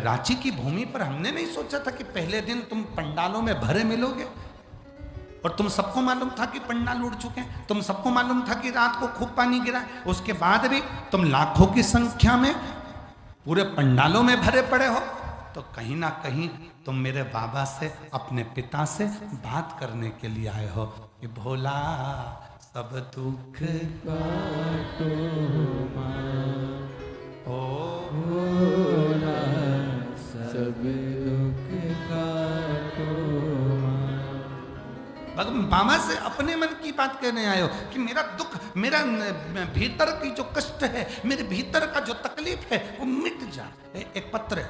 रांची की भूमि पर हमने नहीं सोचा था कि पहले दिन तुम पंडालों में भरे मिलोगे, और तुम सबको मालूम था कि पंडाल उड़ चुके हैं, तुम सबको मालूम था कि रात को खूब पानी गिरा, उसके बाद भी तुम लाखों की संख्या में पूरे पंडालों में भरे पड़े हो, तो कहीं ना कहीं तुम मेरे बाबा से, अपने पिता से बात करने के लिए आए हो कि भोला सब दुख काटो माँ, ओ भोला सब दुख काटो माँ। बाबा से अपने मन की बात कहने आए हो कि मेरा दुख, मेरा भीतर की जो कष्ट है, मेरे भीतर का जो तकलीफ है वो मिट जाए। एक पत्र है,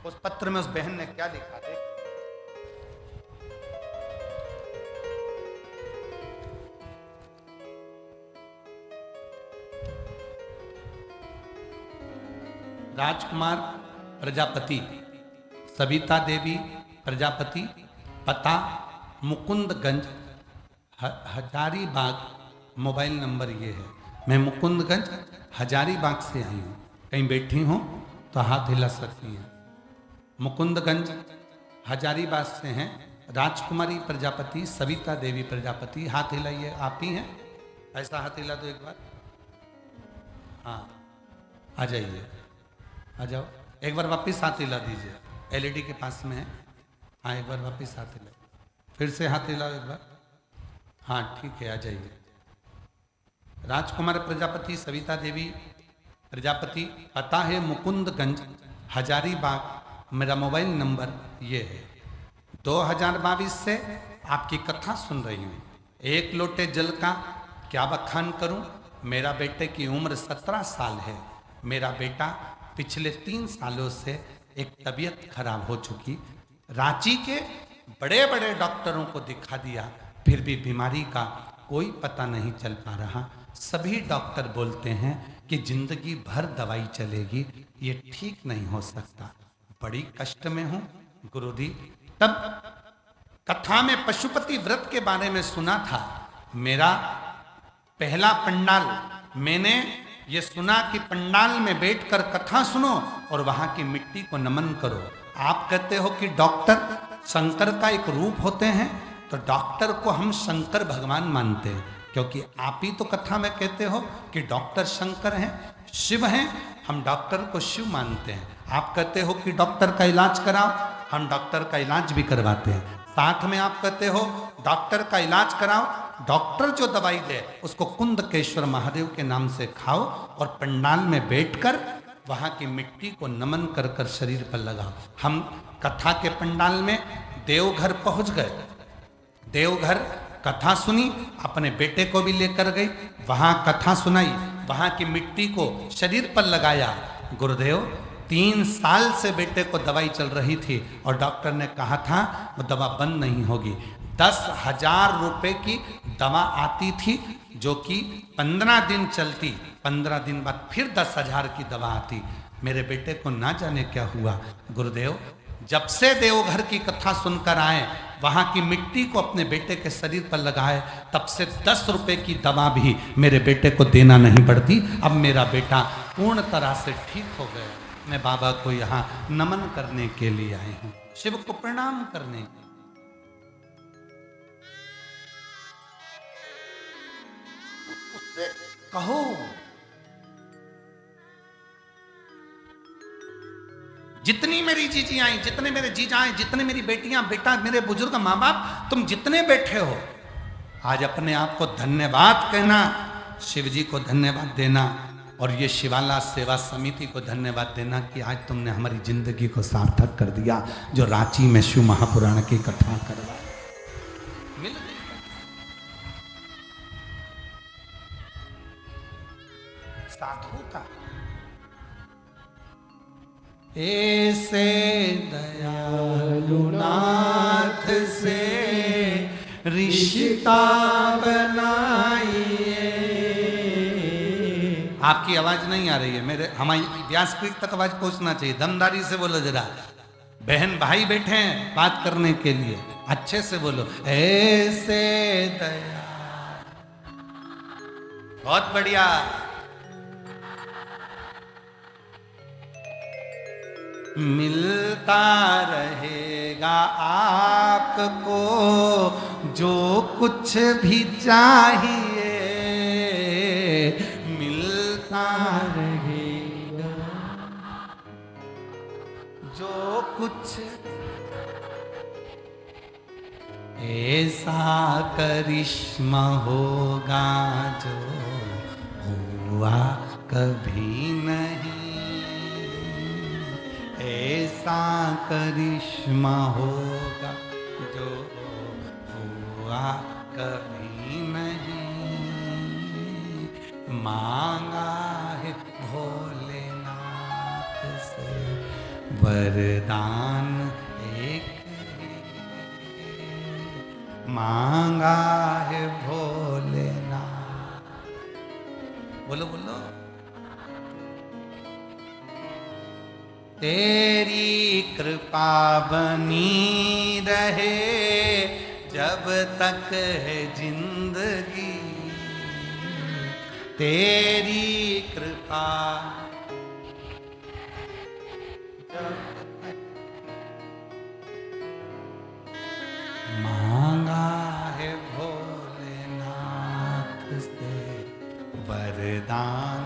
उस पत्र में उस बहन ने क्या लिखा है, राजकुमार प्रजापति, सविता देवी प्रजापति, पता मुकुंदगंज हजारीबाग, मोबाइल नंबर ये है। मैं मुकुंदगंज हजारीबाग से आई हूँ, कहीं बैठी हूँ तो हाथ हिला सकती हैं। मुकुंदगंज हजारीबाग से हैं राजकुमारी प्रजापति, सविता देवी प्रजापति। हाथ हिलाइए, आप ही हैं? ऐसा हाथ हिला दो एक बार। हाँ आ जाइए, आ जाओ, एक बार वापस हाथ हिला दीजिए, एलईडी के पास में है। हाँ एक बार वापस हाथ हिला, फिर से हाथ हिलाओ एक बार। हाँ ठीक है, आ जाइए। राजकुमार प्रजापति, सविता देवी प्रजापति, पता है मुकुंदगंज हजारीबाग, मेरा मोबाइल नंबर ये है। 2022 से आपकी कथा सुन रही हूँ। एक लोटे जल का क्या बखान करूं, मेरा बेटे की उम्र 17 साल है। मेरा बेटा पिछले 3 सालों से एक तबीयत खराब हो चुकी, रांची के बड़े बड़े डॉक्टरों को दिखा दिया, फिर भी बीमारी का कोई पता नहीं चल पा रहा। सभी डॉक्टर बोलते हैं कि जिंदगी भर दवाई चलेगी, ये ठीक नहीं हो सकता। बड़ी कष्ट में हूं गुरुजी। तब कथा में पशुपति व्रत के बारे में सुना था। मेरा पहला पंडाल, मैंने ये सुना कि पंडाल में बैठकर कथा सुनो और वहां की मिट्टी को नमन करो। आप कहते हो कि डॉक्टर शंकर का एक रूप होते हैं, तो डॉक्टर को हम शंकर भगवान मानते हैं, क्योंकि आप ही तो कथा में कहते हो कि डॉक्टर शंकर हैं, शिव हैं। हम डॉक्टर को शिव मानते हैं। आप कहते हो कि डॉक्टर का इलाज कराओ, हम डॉक्टर का इलाज भी करवाते हैं। साथ में आप कहते हो डॉक्टर का इलाज कराओ, डॉक्टर जो दवाई दे उसको कुंदकेश्वर महादेव के नाम से खाओ और पंडाल में बैठकर वहां की मिट्टी को नमन कर कर शरीर पर लगाओ। हम कथा के पंडाल में देवघर पहुंच गए। देवघर कथा सुनी, अपने बेटे को भी लेकर गई, वहां कथा सुनाई, वहां की मिट्टी को शरीर पर लगाया। गुरुदेव 3 साल से बेटे को दवाई चल रही थी और डॉक्टर ने कहा था वो दवा बंद नहीं होगी। 10,000 रुपए की दवा आती थी जो कि 15 दिन चलती, 15 दिन बाद फिर 10,000 की दवा आती। मेरे बेटे को ना जाने क्या हुआ गुरुदेव, जब से देवघर की कथा सुनकर आए, वहां की मिट्टी को अपने बेटे के शरीर पर लगाए, तब से 10 रुपए की दवा भी मेरे बेटे को देना नहीं पड़ती। अब मेरा बेटा पूर्ण तरह से ठीक हो गया। मैं बाबा को यहाँ नमन करने के लिए आई हूँ, शिव को प्रणाम करने के लिए। उससे कहो जितनी मेरी जीजी आई, जितने मेरे जीजा आए, जितने मेरी बेटियां बेटा, मेरे बुजुर्ग माँ बाप, तुम जितने बैठे हो, आज अपने आप को धन्यवाद कहना, शिव जी को धन्यवाद देना और ये शिवाला सेवा समिति को धन्यवाद देना कि आज तुमने हमारी जिंदगी को सार्थक कर दिया। जो रांची में शिव महापुराण की कथा करवा मिल गई। साधु का ऐसे दयालु नाथ से रिश्ता बनाइए। आपकी आवाज नहीं आ रही है, मेरे हमारी व्यासपीठ तक आवाज पहुंचना चाहिए। दमदारी से बोलो जरा, बहन भाई बैठे हैं बात करने के लिए, अच्छे से बोलो। ऐसे दया, बहुत बढ़िया। मिलता रहेगा आपको जो कुछ भी चाहिए, मिलता रहेगा जो कुछ। ऐसा करिश्मा होगा जो हुआ कभी नहीं, ऐसा करिश्मा होगा जो हुआ कभी नहीं। मांगा है भोलेनाथ से वरदान एक, मांगा है भोलेनाथ। बोलो बोलो। तेरी कृपा बनी रहे जब तक है जिंदगी, तेरी कृपा मांगा है भोलेनाथ से वरदान,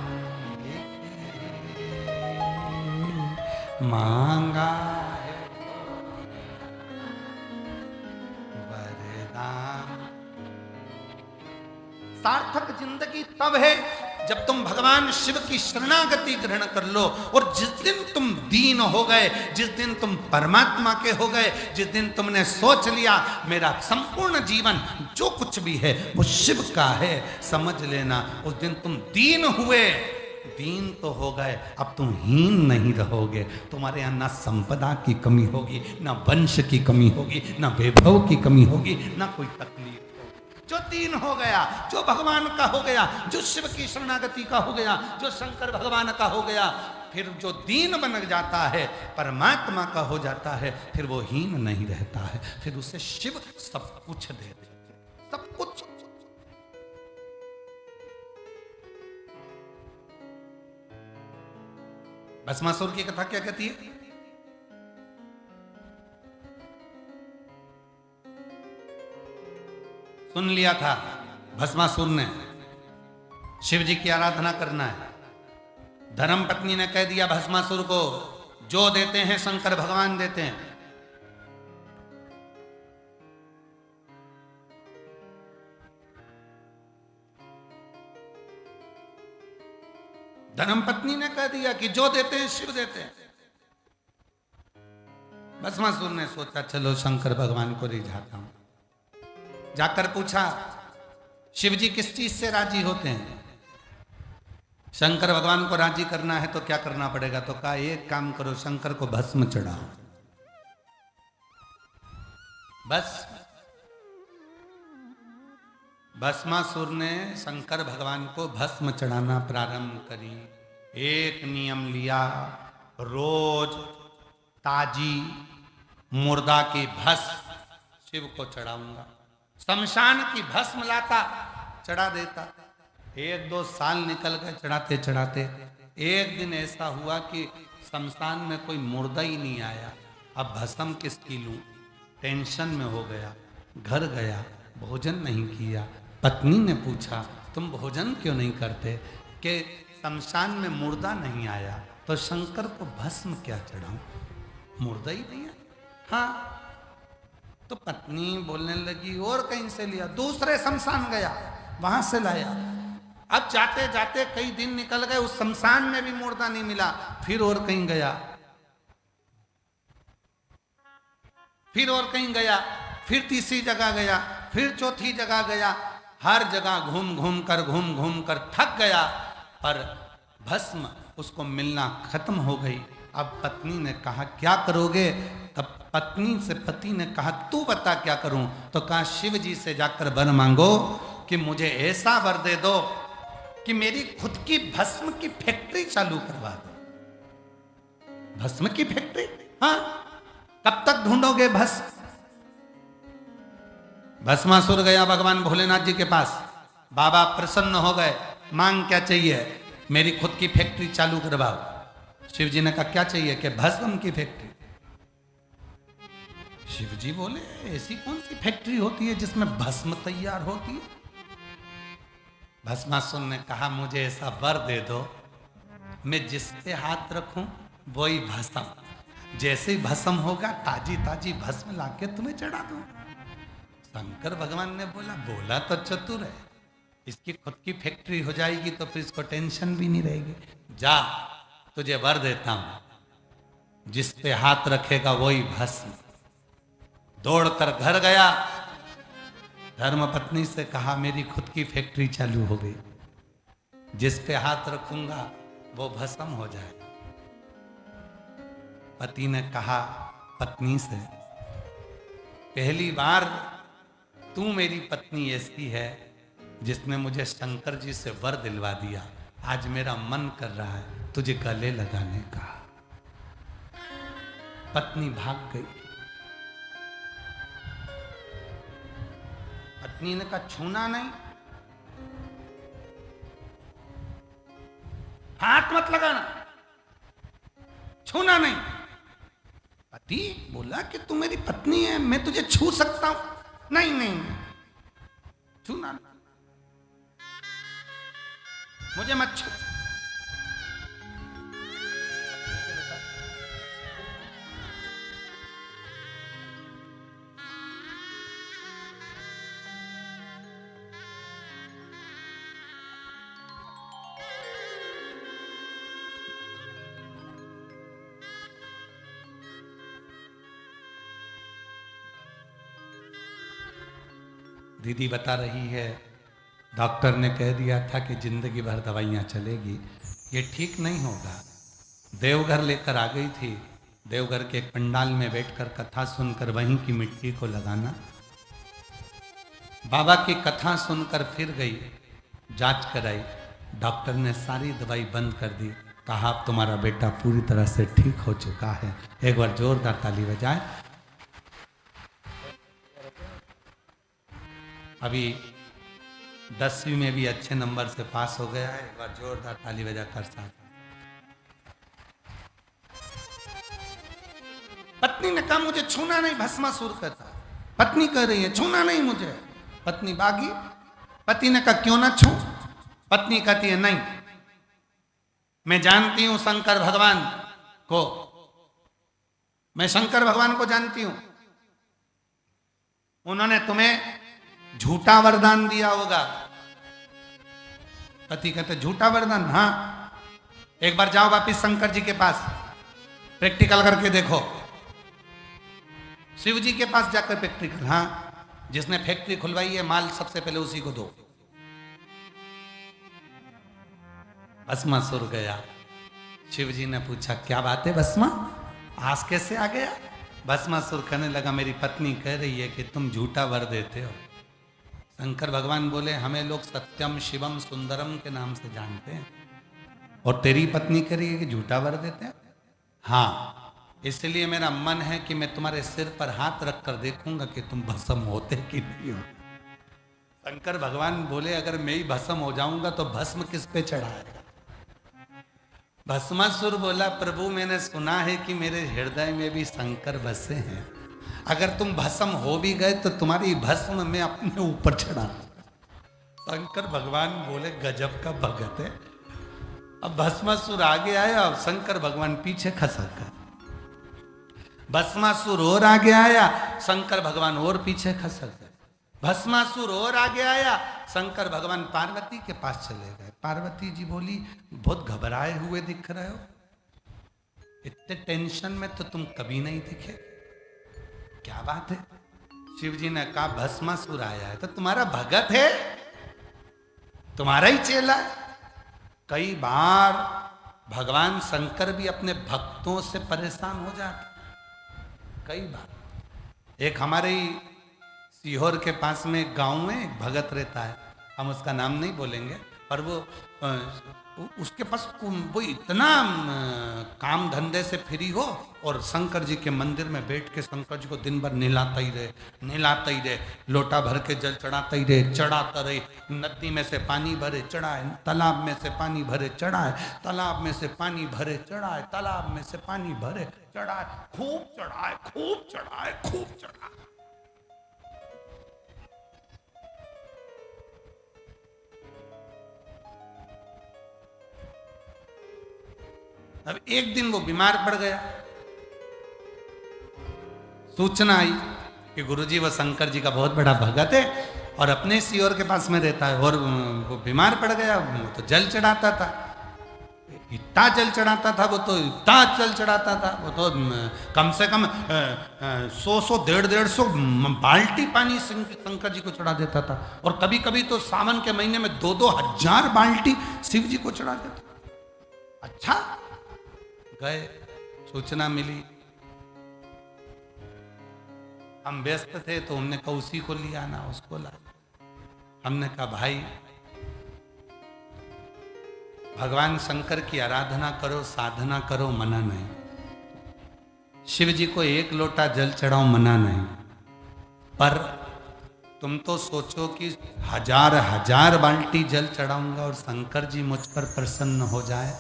मांगा है वरदान। सार्थक जिंदगी तब है जब तुम भगवान शिव की शरणागति ग्रहण कर लो। और जिस दिन तुम दीन हो गए, जिस दिन तुम परमात्मा के हो गए, जिस दिन तुमने सोच लिया मेरा संपूर्ण जीवन जो कुछ भी है वो शिव का है, समझ लेना उस दिन तुम दीन हुए। दीन तो हो गए, अब तुम हीन नहीं रहोगे। तुम्हारे यहाँ ना संपदा की कमी होगी, ना वंश की कमी होगी, ना वैभव की कमी होगी, ना कोई तकलीफ होगी। जो दीन हो गया, जो भगवान का हो गया, जो शिव की शरणागति का हो गया, जो शंकर भगवान का हो गया, फिर जो दीन बन जाता है, परमात्मा का हो जाता है, फिर वो हीन नहीं रहता है। फिर उसे शिव सब कुछ दे देते, सब कुछ। भस्मासुर की कथा क्या कहती है? सुन लिया था भस्मासुर ने शिव जी की आराधना करना है। धर्म पत्नी ने कह दिया भस्मासुर को, जो देते हैं शंकर भगवान देते हैं। धर्म पत्नी ने कह दिया कि जो देते हैं शिव देते हैं। भस्मासुर ने सोचा चलो शंकर भगवान को रिझाता हूं। जाकर पूछा शिव जी किस चीज से राजी होते हैं? शंकर भगवान को राजी करना है तो क्या करना पड़ेगा? तो कहा एक काम करो, शंकर को भस्म चढ़ाओ। बस भस्मासुर ने शंकर भगवान को भस्म चढ़ाना प्रारंभ करी। एक नियम लिया, रोज ताजी मुर्दा की भस्म शिव को चढ़ाऊंगा। शमशान की भस्म लाता, चढ़ा देता। 1-2 साल निकल गए चढ़ाते चढ़ाते। एक दिन ऐसा हुआ कि शमशान में कोई मुर्दा ही नहीं आया। अब भस्म किसकी लूं? टेंशन में हो गया। घर गया, भोजन नहीं किया। पत्नी ने पूछा तुम भोजन क्यों नहीं करते? कि शमशान में मुर्दा नहीं आया तो शंकर को भस्म क्या चढ़ाऊं, मुर्दा ही नहीं आया। हाँ, तो पत्नी बोलने लगी और कहीं से लिया। दूसरे शमशान गया, वहां से लाया। अब जाते जाते कई दिन निकल गए, उस शमशान में भी मुर्दा नहीं मिला। फिर और कहीं गया, फिर और कहीं गया, फिर तीसरी जगह गया, फिर चौथी जगह गया। हर जगह घूम घूम कर थक गया, पर भस्म उसको मिलना खत्म हो गई। अब पत्नी ने कहा क्या करोगे? तब पत्नी से पति ने कहा तू बता क्या करूं? तो कहा शिव जी से जाकर वर मांगो कि मुझे ऐसा वर दे दो कि मेरी खुद की भस्म की फैक्ट्री चालू करवा दो। भस्म की फैक्ट्री? हाँ, कब तक ढूंढोगे भस्म? भस्मासुर गया भगवान भोलेनाथ जी के पास। बाबा प्रसन्न हो गए, मांग क्या चाहिए? मेरी खुद की फैक्ट्री चालू करवाओ। शिव जी ने कहा क्या चाहिए? कि भस्म की फैक्ट्री। शिव जी बोले ऐसी कौन सी फैक्ट्री होती है जिसमें भस्म तैयार होती है? भस्मासुर ने कहा मुझे ऐसा वर दे दो, मैं जिस पे हाथ रखूं वही भस्म, जैसे ही भस्म होगा ताजी ताजी भस्म लाके तुम्हें चढ़ा दूं। शंकर भगवान ने बोला तो चतुर है, इसकी खुद की फैक्ट्री हो जाएगी तो फिर इसको टेंशन भी नहीं रहेगी। जा, तुझे वर देता हूं, जिस पे हाथ रखेगा वही भस्म। दौड़कर घर गया, धर्म पत्नी से कहा मेरी खुद की फैक्ट्री चालू हो गई, जिस पे हाथ रखूंगा वो भस्म हो जाए। पति ने कहा पत्नी से पहली बार तू मेरी पत्नी ऐसी है जिसने मुझे शंकर जी से वर दिलवा दिया। आज मेरा मन कर रहा है तुझे गले लगाने का। पत्नी भाग गई। पत्नी ने कहा छूना नहीं, हाथ मत लगाना, छूना नहीं। पति बोला कि तू मेरी पत्नी है, मैं तुझे छू सकता हूं। नहीं नहीं, छूना नहीं, मुझे मत छू। दीदी बता रही है डॉक्टर ने कह दिया था कि जिंदगी भर दवाइयाँ चलेगी, ये ठीक नहीं होगा। देवघर लेकर आ गई थी, देवघर के एक पंडाल में बैठकर कथा सुनकर वहीं की मिट्टी को लगाना। बाबा की कथा सुनकर फिर गई, जांच कराई, डॉक्टर ने सारी दवाई बंद कर दी, कहा अब तुम्हारा बेटा पूरी तरह से ठीक हो चुका है। एक बार जोरदार ताली बजाए। अभी 10वीं में भी अच्छे नंबर से पास हो गया है, एक बार जोरदार ताली बजाकर साथ। पत्नी ने कहा मुझे छूना नहीं, भस्मासुर कहता। पत्नी कह रही है छूना नहीं मुझे। पत्नी भागी, पति ने कहा क्यों ना छू? पत्नी कहती है नहीं, मैं जानती हूं शंकर भगवान को, मैं शंकर भगवान को जानती हूं, उन्होंने तुम्हें झूठा वरदान दिया होगा। पति कहते झूठा वरदान? हाँ, एक बार जाओ वापिस शंकर जी के पास, प्रैक्टिकल करके देखो। शिव जी के पास जाकर प्रैक्टिकल। हाँ, जिसने फैक्ट्री खुलवाई है माल सबसे पहले उसी को दो। भस्मासुर गया। शिव जी ने पूछा क्या बात है भस्मा, आज कैसे आ गया? भस्मासुर कहने लगा मेरी पत्नी कह रही है कि तुम झूठा वर देते हो। शंकर भगवान बोले हमें लोग सत्यम शिवम सुंदरम के नाम से जानते हैं, और तेरी पत्नी कह रही है कि झूठा वर देते हैं। हाँ, इसलिए मेरा मन है कि मैं तुम्हारे सिर पर हाथ रखकर देखूंगा कि तुम भस्म होते कि नहीं हो। शंकर भगवान बोले अगर मैं ही भस्म हो जाऊंगा तो भस्म किस पे चढ़ाएगा? भस्मासुर बोला प्रभु मैंने सुना है कि मेरे हृदय में भी शंकर बसे हैं, अगर तुम भस्म हो भी गए तो तुम्हारी भस्म मैं अपने ऊपर चढ़ा। शंकर भगवान बोले गजब का भगत है। अब भस्मासुर आगे आया और शंकर भगवान पीछे खसक गए। भस्मासुर और आगे आया, शंकर भगवान और पीछे खसक गए। भस्मासुर और आगे आया, शंकर भगवान पार्वती के पास चले गए। पार्वती जी बोली बहुत घबराए हुए दिख रहे हो, इतने टेंशन में तो तुम कभी नहीं दिखे, क्या बात है? शिव जी ने कहा भस्मासुर आया है तो तुम्हारा भगत है, तुम्हारा ही चेला है। कई बार भगवान शंकर भी अपने भक्तों से परेशान हो जाते, कई बार। एक हमारे सीहोर के पास में एक गांव में एक भगत रहता है, हम उसका नाम नहीं बोलेंगे, पर वो उसके पास वो इतना काम धंधे से फ्री हो और शंकर जी के मंदिर में बैठ के शंकर जी को दिन भर नहलाता ही रहे, लोटा भर के जल चढ़ाता ही रहे, चढ़ाता रहे। नदी में से पानी भरे चढ़ाए, तालाब में से पानी भरे चढ़ाए, तालाब में से पानी भरे चढ़ाए, तालाब में से पानी भरे चढ़ाए, खूब चढ़ाए, खूब चढ़ाए, खूब चढ़ाए। अब एक दिन वो बीमार पड़ गया, सूचना आई कि गुरुजी वो शंकर जी का बहुत बड़ा भगत है और अपने सीहोर के पास में रहता है, और वो बीमार पड़ गया। वो तो जल चढ़ाता था, इतना जल चढ़ाता था, वो तो इतना जल चढ़ाता था, वो तो कम से कम 100 150 बाल्टी पानी शंकर जी को चढ़ा देता था, और कभी कभी तो सावन के महीने में 2-2 हजार बाल्टी शिव जी को चढ़ा देता। अच्छा, गए, सूचना मिली, हम व्यस्त थे तो हमने कहा उसी को लिया ना, उसको ला। हमने कहा भाई भगवान शंकर की आराधना करो, साधना करो, मना नहीं। शिव जी को 1 लोटा जल चढ़ाओ, मना नहीं, पर तुम तो सोचो कि हजार बाल्टी जल चढ़ाऊंगा और शंकर जी मुझ पर प्रसन्न हो जाए,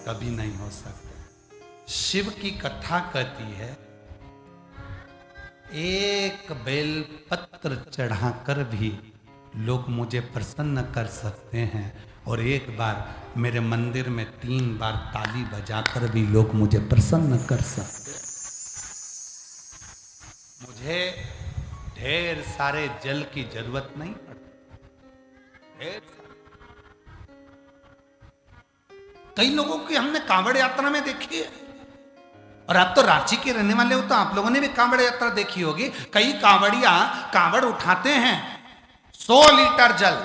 कभी नहीं हो सकता। शिव की कथा कहती है 1 बेल पत्र चढ़ाकर भी लोग मुझे प्रसन्न कर सकते हैं, और 1 बार मेरे मंदिर में 3 बार ताली बजाकर भी लोग मुझे प्रसन्न कर सकते हैं। मुझे ढेर सारे जल की जरूरत नहीं पड़ती। ढेर सारे, कई लोगों की हमने कांवड़ यात्रा में देखी है, और आप तो रांची के रहने वाले हो तो आप लोगों ने भी कांवड़ यात्रा देखी होगी। कई कांवड़िया कांवड़ उठाते हैं, 100 लीटर जल,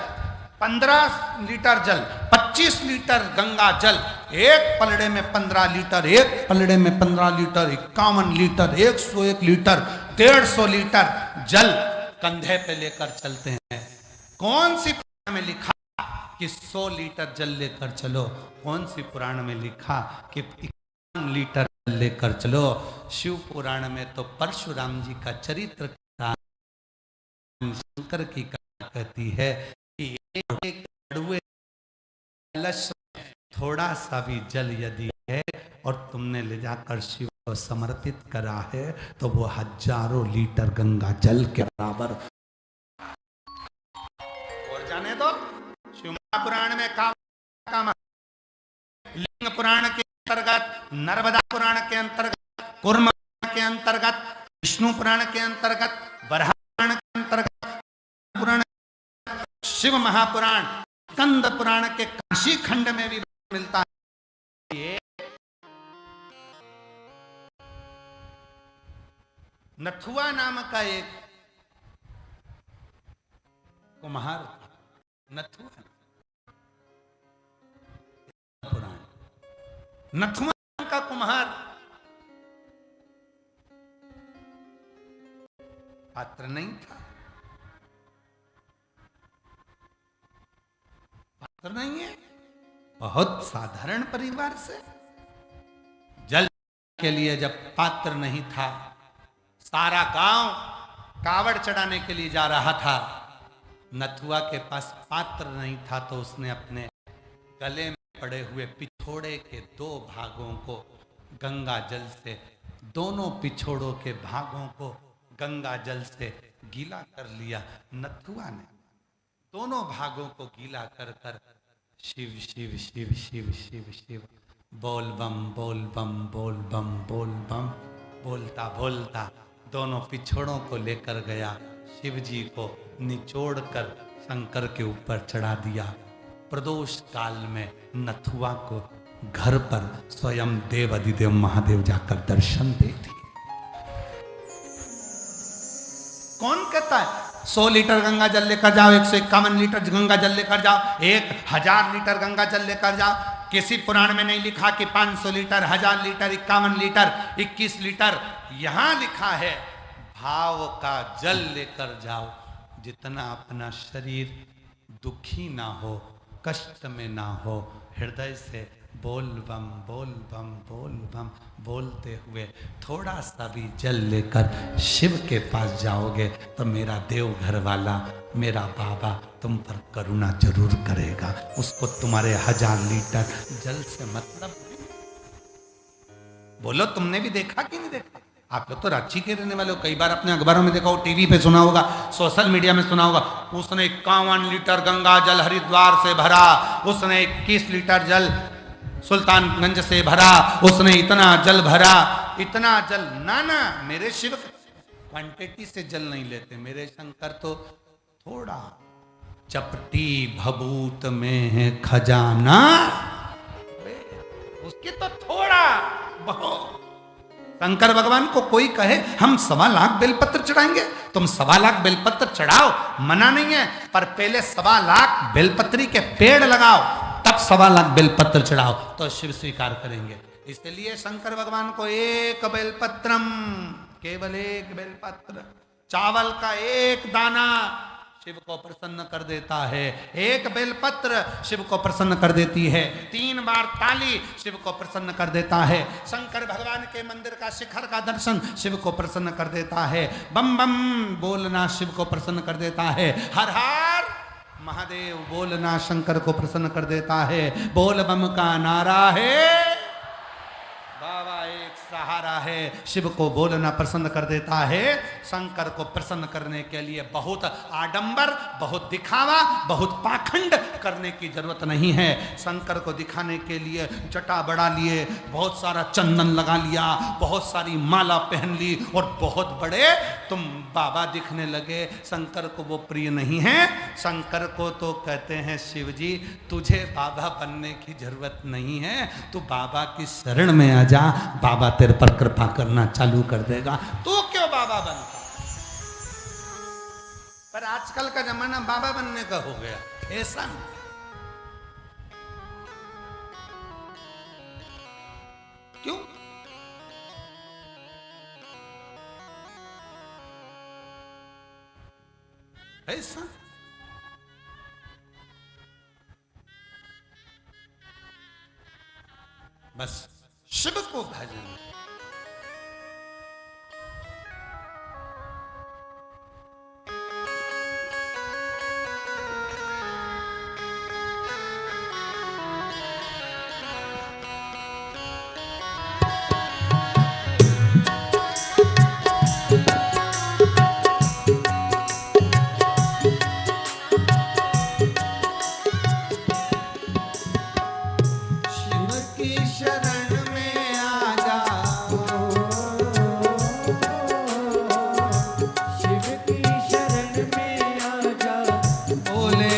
15 लीटर जल, 25 लीटर गंगा जल एक पलड़े में 15 लीटर, एक पलड़े में 15 लीटर, 51 लीटर, 101 लीटर, 150 लीटर जल कंधे पे लेकर चलते हैं। कौन सी पुराण में लिखा कि 100 लीटर जल लेकर चलो? कौन सी पुराण में लिखा कि 51 लीटर जल लेकर चलो? शिव पुराण में तो परशुराम जी का चरित्र शंकर की कथा कहती है कि एक कड़ुए कलश में थोड़ा सा भी जल यदि है और तुमने ले जाकर शिव को समर्पित करा है तो वो हजारों लीटर गंगा जल के बराबर। और जाने दो, शिव पुराण में काम, लिंग पुराण के अंतर्गत, नर्मदा पुराण के अंतर्गत, कूर्म के अंतर्गत, विष्णु पुराण के अंतर्गत, वराह पुराण के अंतर्गत, पुराण, शिव महापुराण, स्कंद पुराण के काशी खंड में भी मिलता है। नथुआ नाम का एक कुम्हार, नथुआ पुराण, नथुआ नाम का कुम्हार पात्र नहीं था, पात्र नहीं है, बहुत साधारण परिवार से जल के लिए जब पात्र नहीं था, सारा गांव कावड़ चढ़ाने के लिए जा रहा था, नथुआ के पास पात्र नहीं था तो उसने अपने गले में पड़े हुए पिछोड़े के 2 भागों को गंगा जल से, दोनों पिछोड़ों के भागों को गंगा जल से गीला कर लिया। नथुआ ने दोनों भागों को गीला कर कर शिव शिव शिव शिव शिव शिव बोल बम बोल बम बोल बम बोल बम बोलता बोलता दोनों पिछोड़ों को लेकर गया, शिव जी को निचोड़ कर शंकर के ऊपर चढ़ा दिया। प्रदोष काल में नथुआ को घर पर स्वयं देव अधिदेव महादेव जाकर दर्शन दे दिए। कौन कहता है 100 लीटर गंगा जल लेकर जाओ, 151 लीटर गंगा जल लेकर जाओ, 1000 लीटर गंगा जल लेकर जाओ? किसी पुराण में नहीं लिखा कि 500 लीटर, 1000 लीटर, 51 लीटर, 21 लीटर। यहां लिखा है भाव का जल लेकर जाओ, जितना अपना शरीर दुखी ना हो, कष्ट में ना हो, हृदय से बोल बम बोल बम बोल बम बोलते हुए थोड़ा सा भी जल लेकर शिव के पास जाओगे तो मेरा देवघर वाला, मेरा बाबा तुम पर करुणा जरूर करेगा। उसको तुम्हारे 1000 लीटर जल से मतलब। बोलो, तुमने भी देखा कि नहीं देखा? आप लोग तो रांची के रहने वाले हो, कई बार अपने अखबारों में देखा हो, टीवी पे सुना होगा, सोशल मीडिया में सुना होगा। उसने 51 लीटर गंगा जल हरिद्वार से भरा, उसने 21 लीटर जल सुल्तानगंज से भरा, उसने इतना जल भरा, इतना जल। ना ना, मेरे शिव क्वांटिटी से जल नहीं लेते, मेरे शंकर तो थोड़ा, चपटी भभूत में है खजाना, उसके तो थोड़ा बहुत। शंकर भगवान को कोई कहे हम 1.25 लाख बेलपत्र चढ़ाएंगे, तुम 1.25 लाख बेलपत्र चढ़ाओ, मना नहीं है, पर पहले 1.25 लाख बेलपत्री के पेड़ लगाओ, तब 1.25 लाख बेलपत्र चढ़ाओ तो शिव स्वीकार करेंगे। इसलिए शंकर भगवान को एक बेलपत्रम, केवल एक बेलपत्र, चावल का एक दाना शिव को प्रसन्न कर देता है। एक बेलपत्र शिव को प्रसन्न कर देती है। 3 बार ताली शिव को प्रसन्न कर देता है। शंकर भगवान के मंदिर का शिखर का दर्शन शिव को प्रसन्न कर देता है। बम बम बोलना शिव को प्रसन्न कर देता है। हर हर महादेव बोलना शंकर को प्रसन्न कर देता है। बोल बम का नारा है, बाबा एक सहारा है, शिव को बोलना प्रसन्न कर देता है। शंकर को प्रसन्न करने के लिए बहुत आडंबर, बहुत दिखावा, बहुत पाखंड करने की जरूरत नहीं है। शंकर को दिखाने के लिए जटा बढ़ा लिए, बहुत सारा चंदन लगा लिया, बहुत सारी माला पहन ली और बहुत बड़े तुम बाबा दिखने लगे। शंकर को वो प्रिय नहीं है। शंकर को तो कहते हैं शिव जी तुझे बाबा बनने की जरूरत नहीं है, तू बाबा की शरण में आ जा, बाबा तेरे पर कृपा करना चालू कर देगा। तू क्यों बाबा बनता? पर आजकल का जमाना बाबा बनने का हो गया, ऐसा नहीं। ऐसा बस शिव को भजन। भोले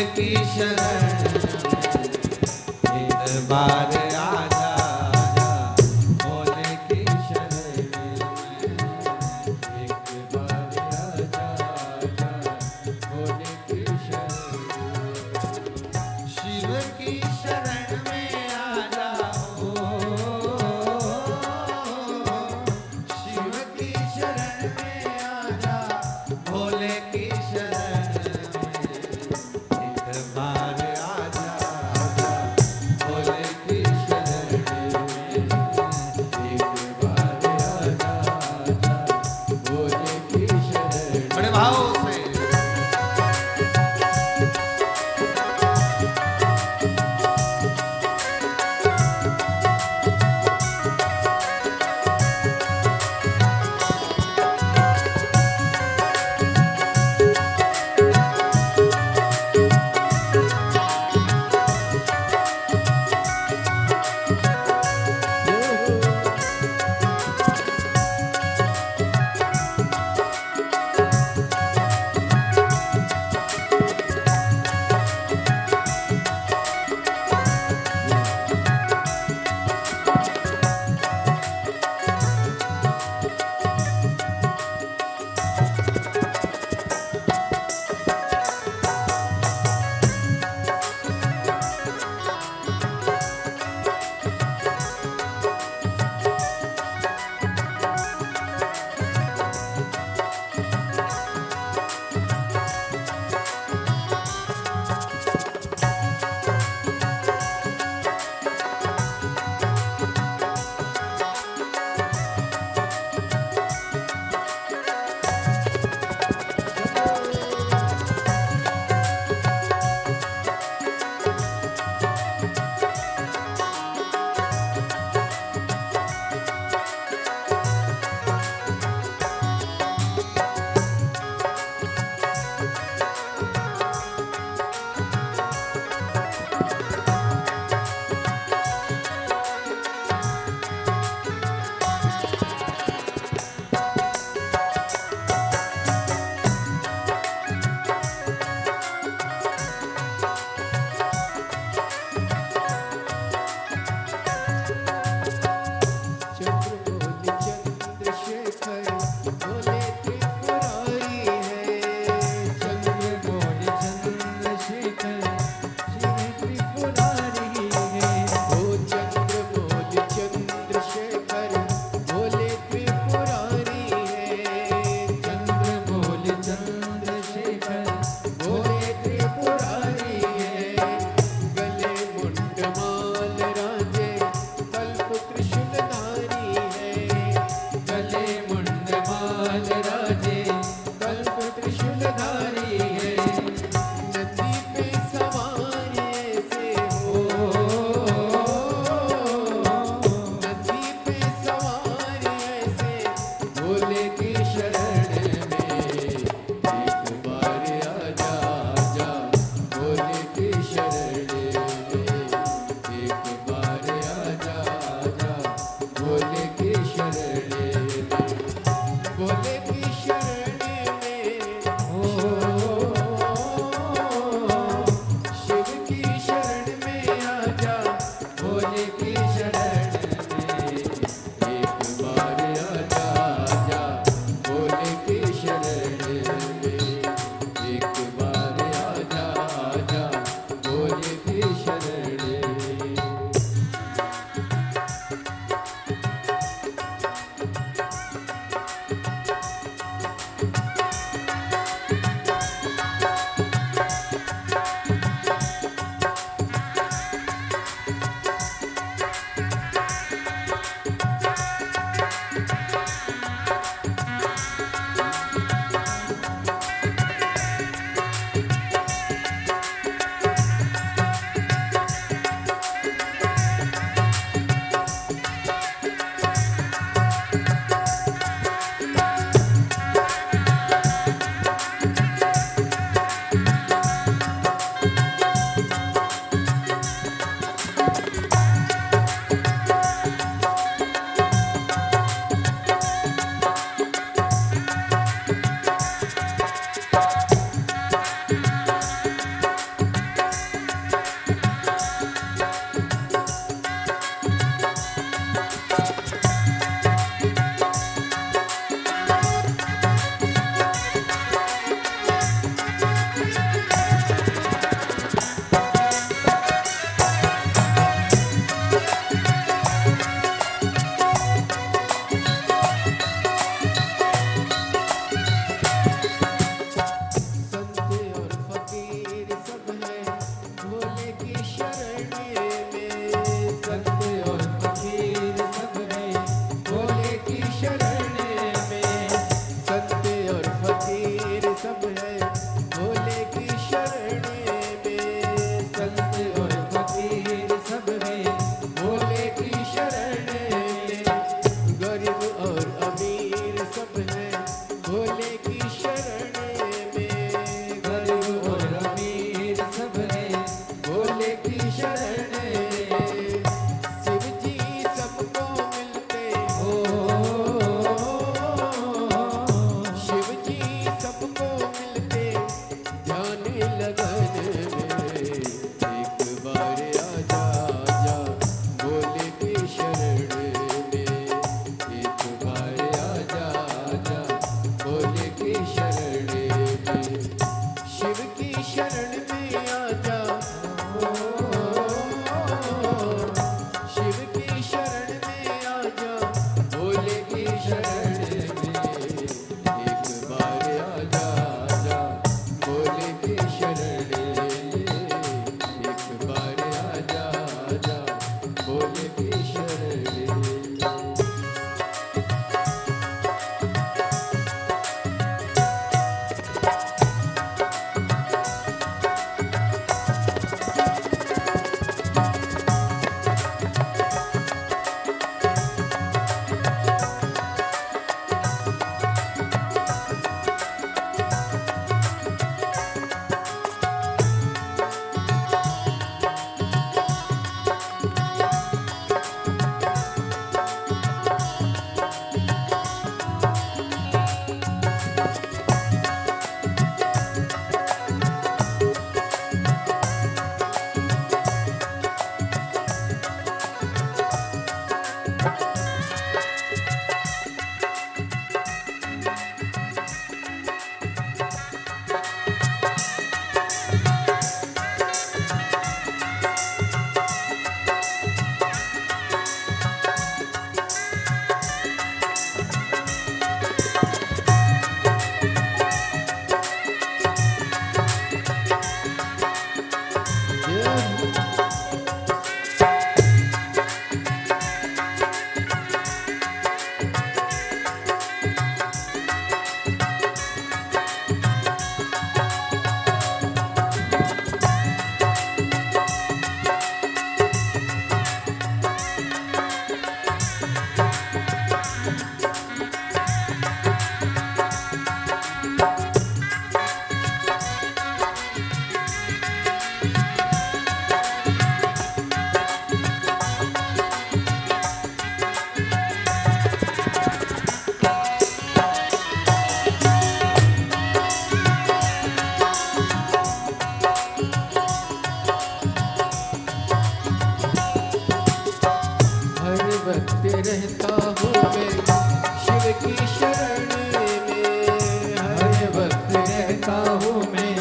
की शरण में शिव की शरण में आजा, शिव की शरण में आजा, भोले की शरण में एक बार आजा, आजा भोले की शरण में एक बार आजा, आजा भोले की शरण में। रहता हूँ मैं शिव की शरण में, हर वक्त रहता हूँ मैं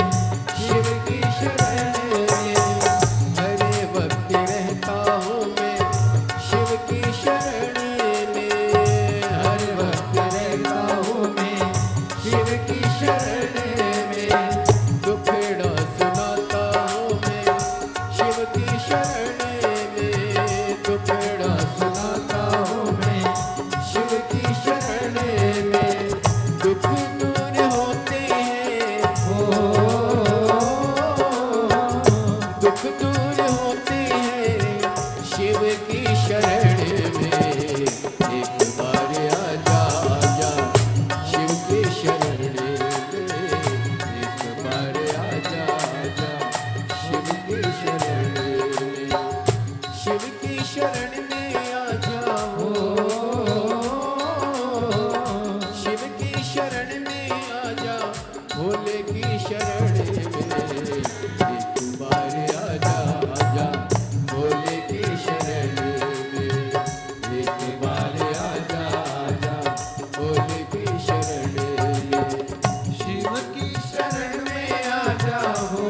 शिव की शरण में, हर वक्त रहता हूँ मैं शिव की शरण में, हर वक्त रहता हूँ मैं शिव की शरण में, दुखड़ा सुनाता हूँ मैं शिव की शरण में, दुखड़ा सुनाता हूँ मैं शिव की शरण में, दुख दूर होते हैं, दुख दूर होते हैं शिव की शरण में, एक बार आजा, आजा शिव की शरण में, एक बार आजा, आजा शिव की शरण में, शिव की शरण में आजा हो, शिव की शरण में आजा, भोले की शरण में एक बार आजा, आजा भोले की शरण में, एक बार आजा, आजा भोले की शरण में, शिव की शरण में आजा हो,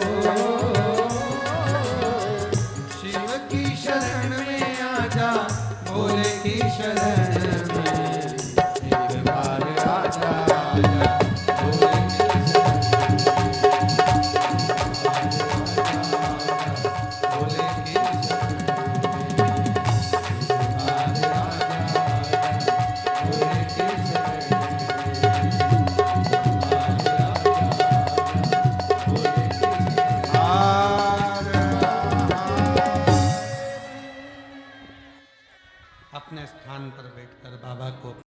शिव की शरण में आजा, भोले की शरण में एक बार आजा, आजा भोले की भोले की अपने स्थान पर बैठकर बाबा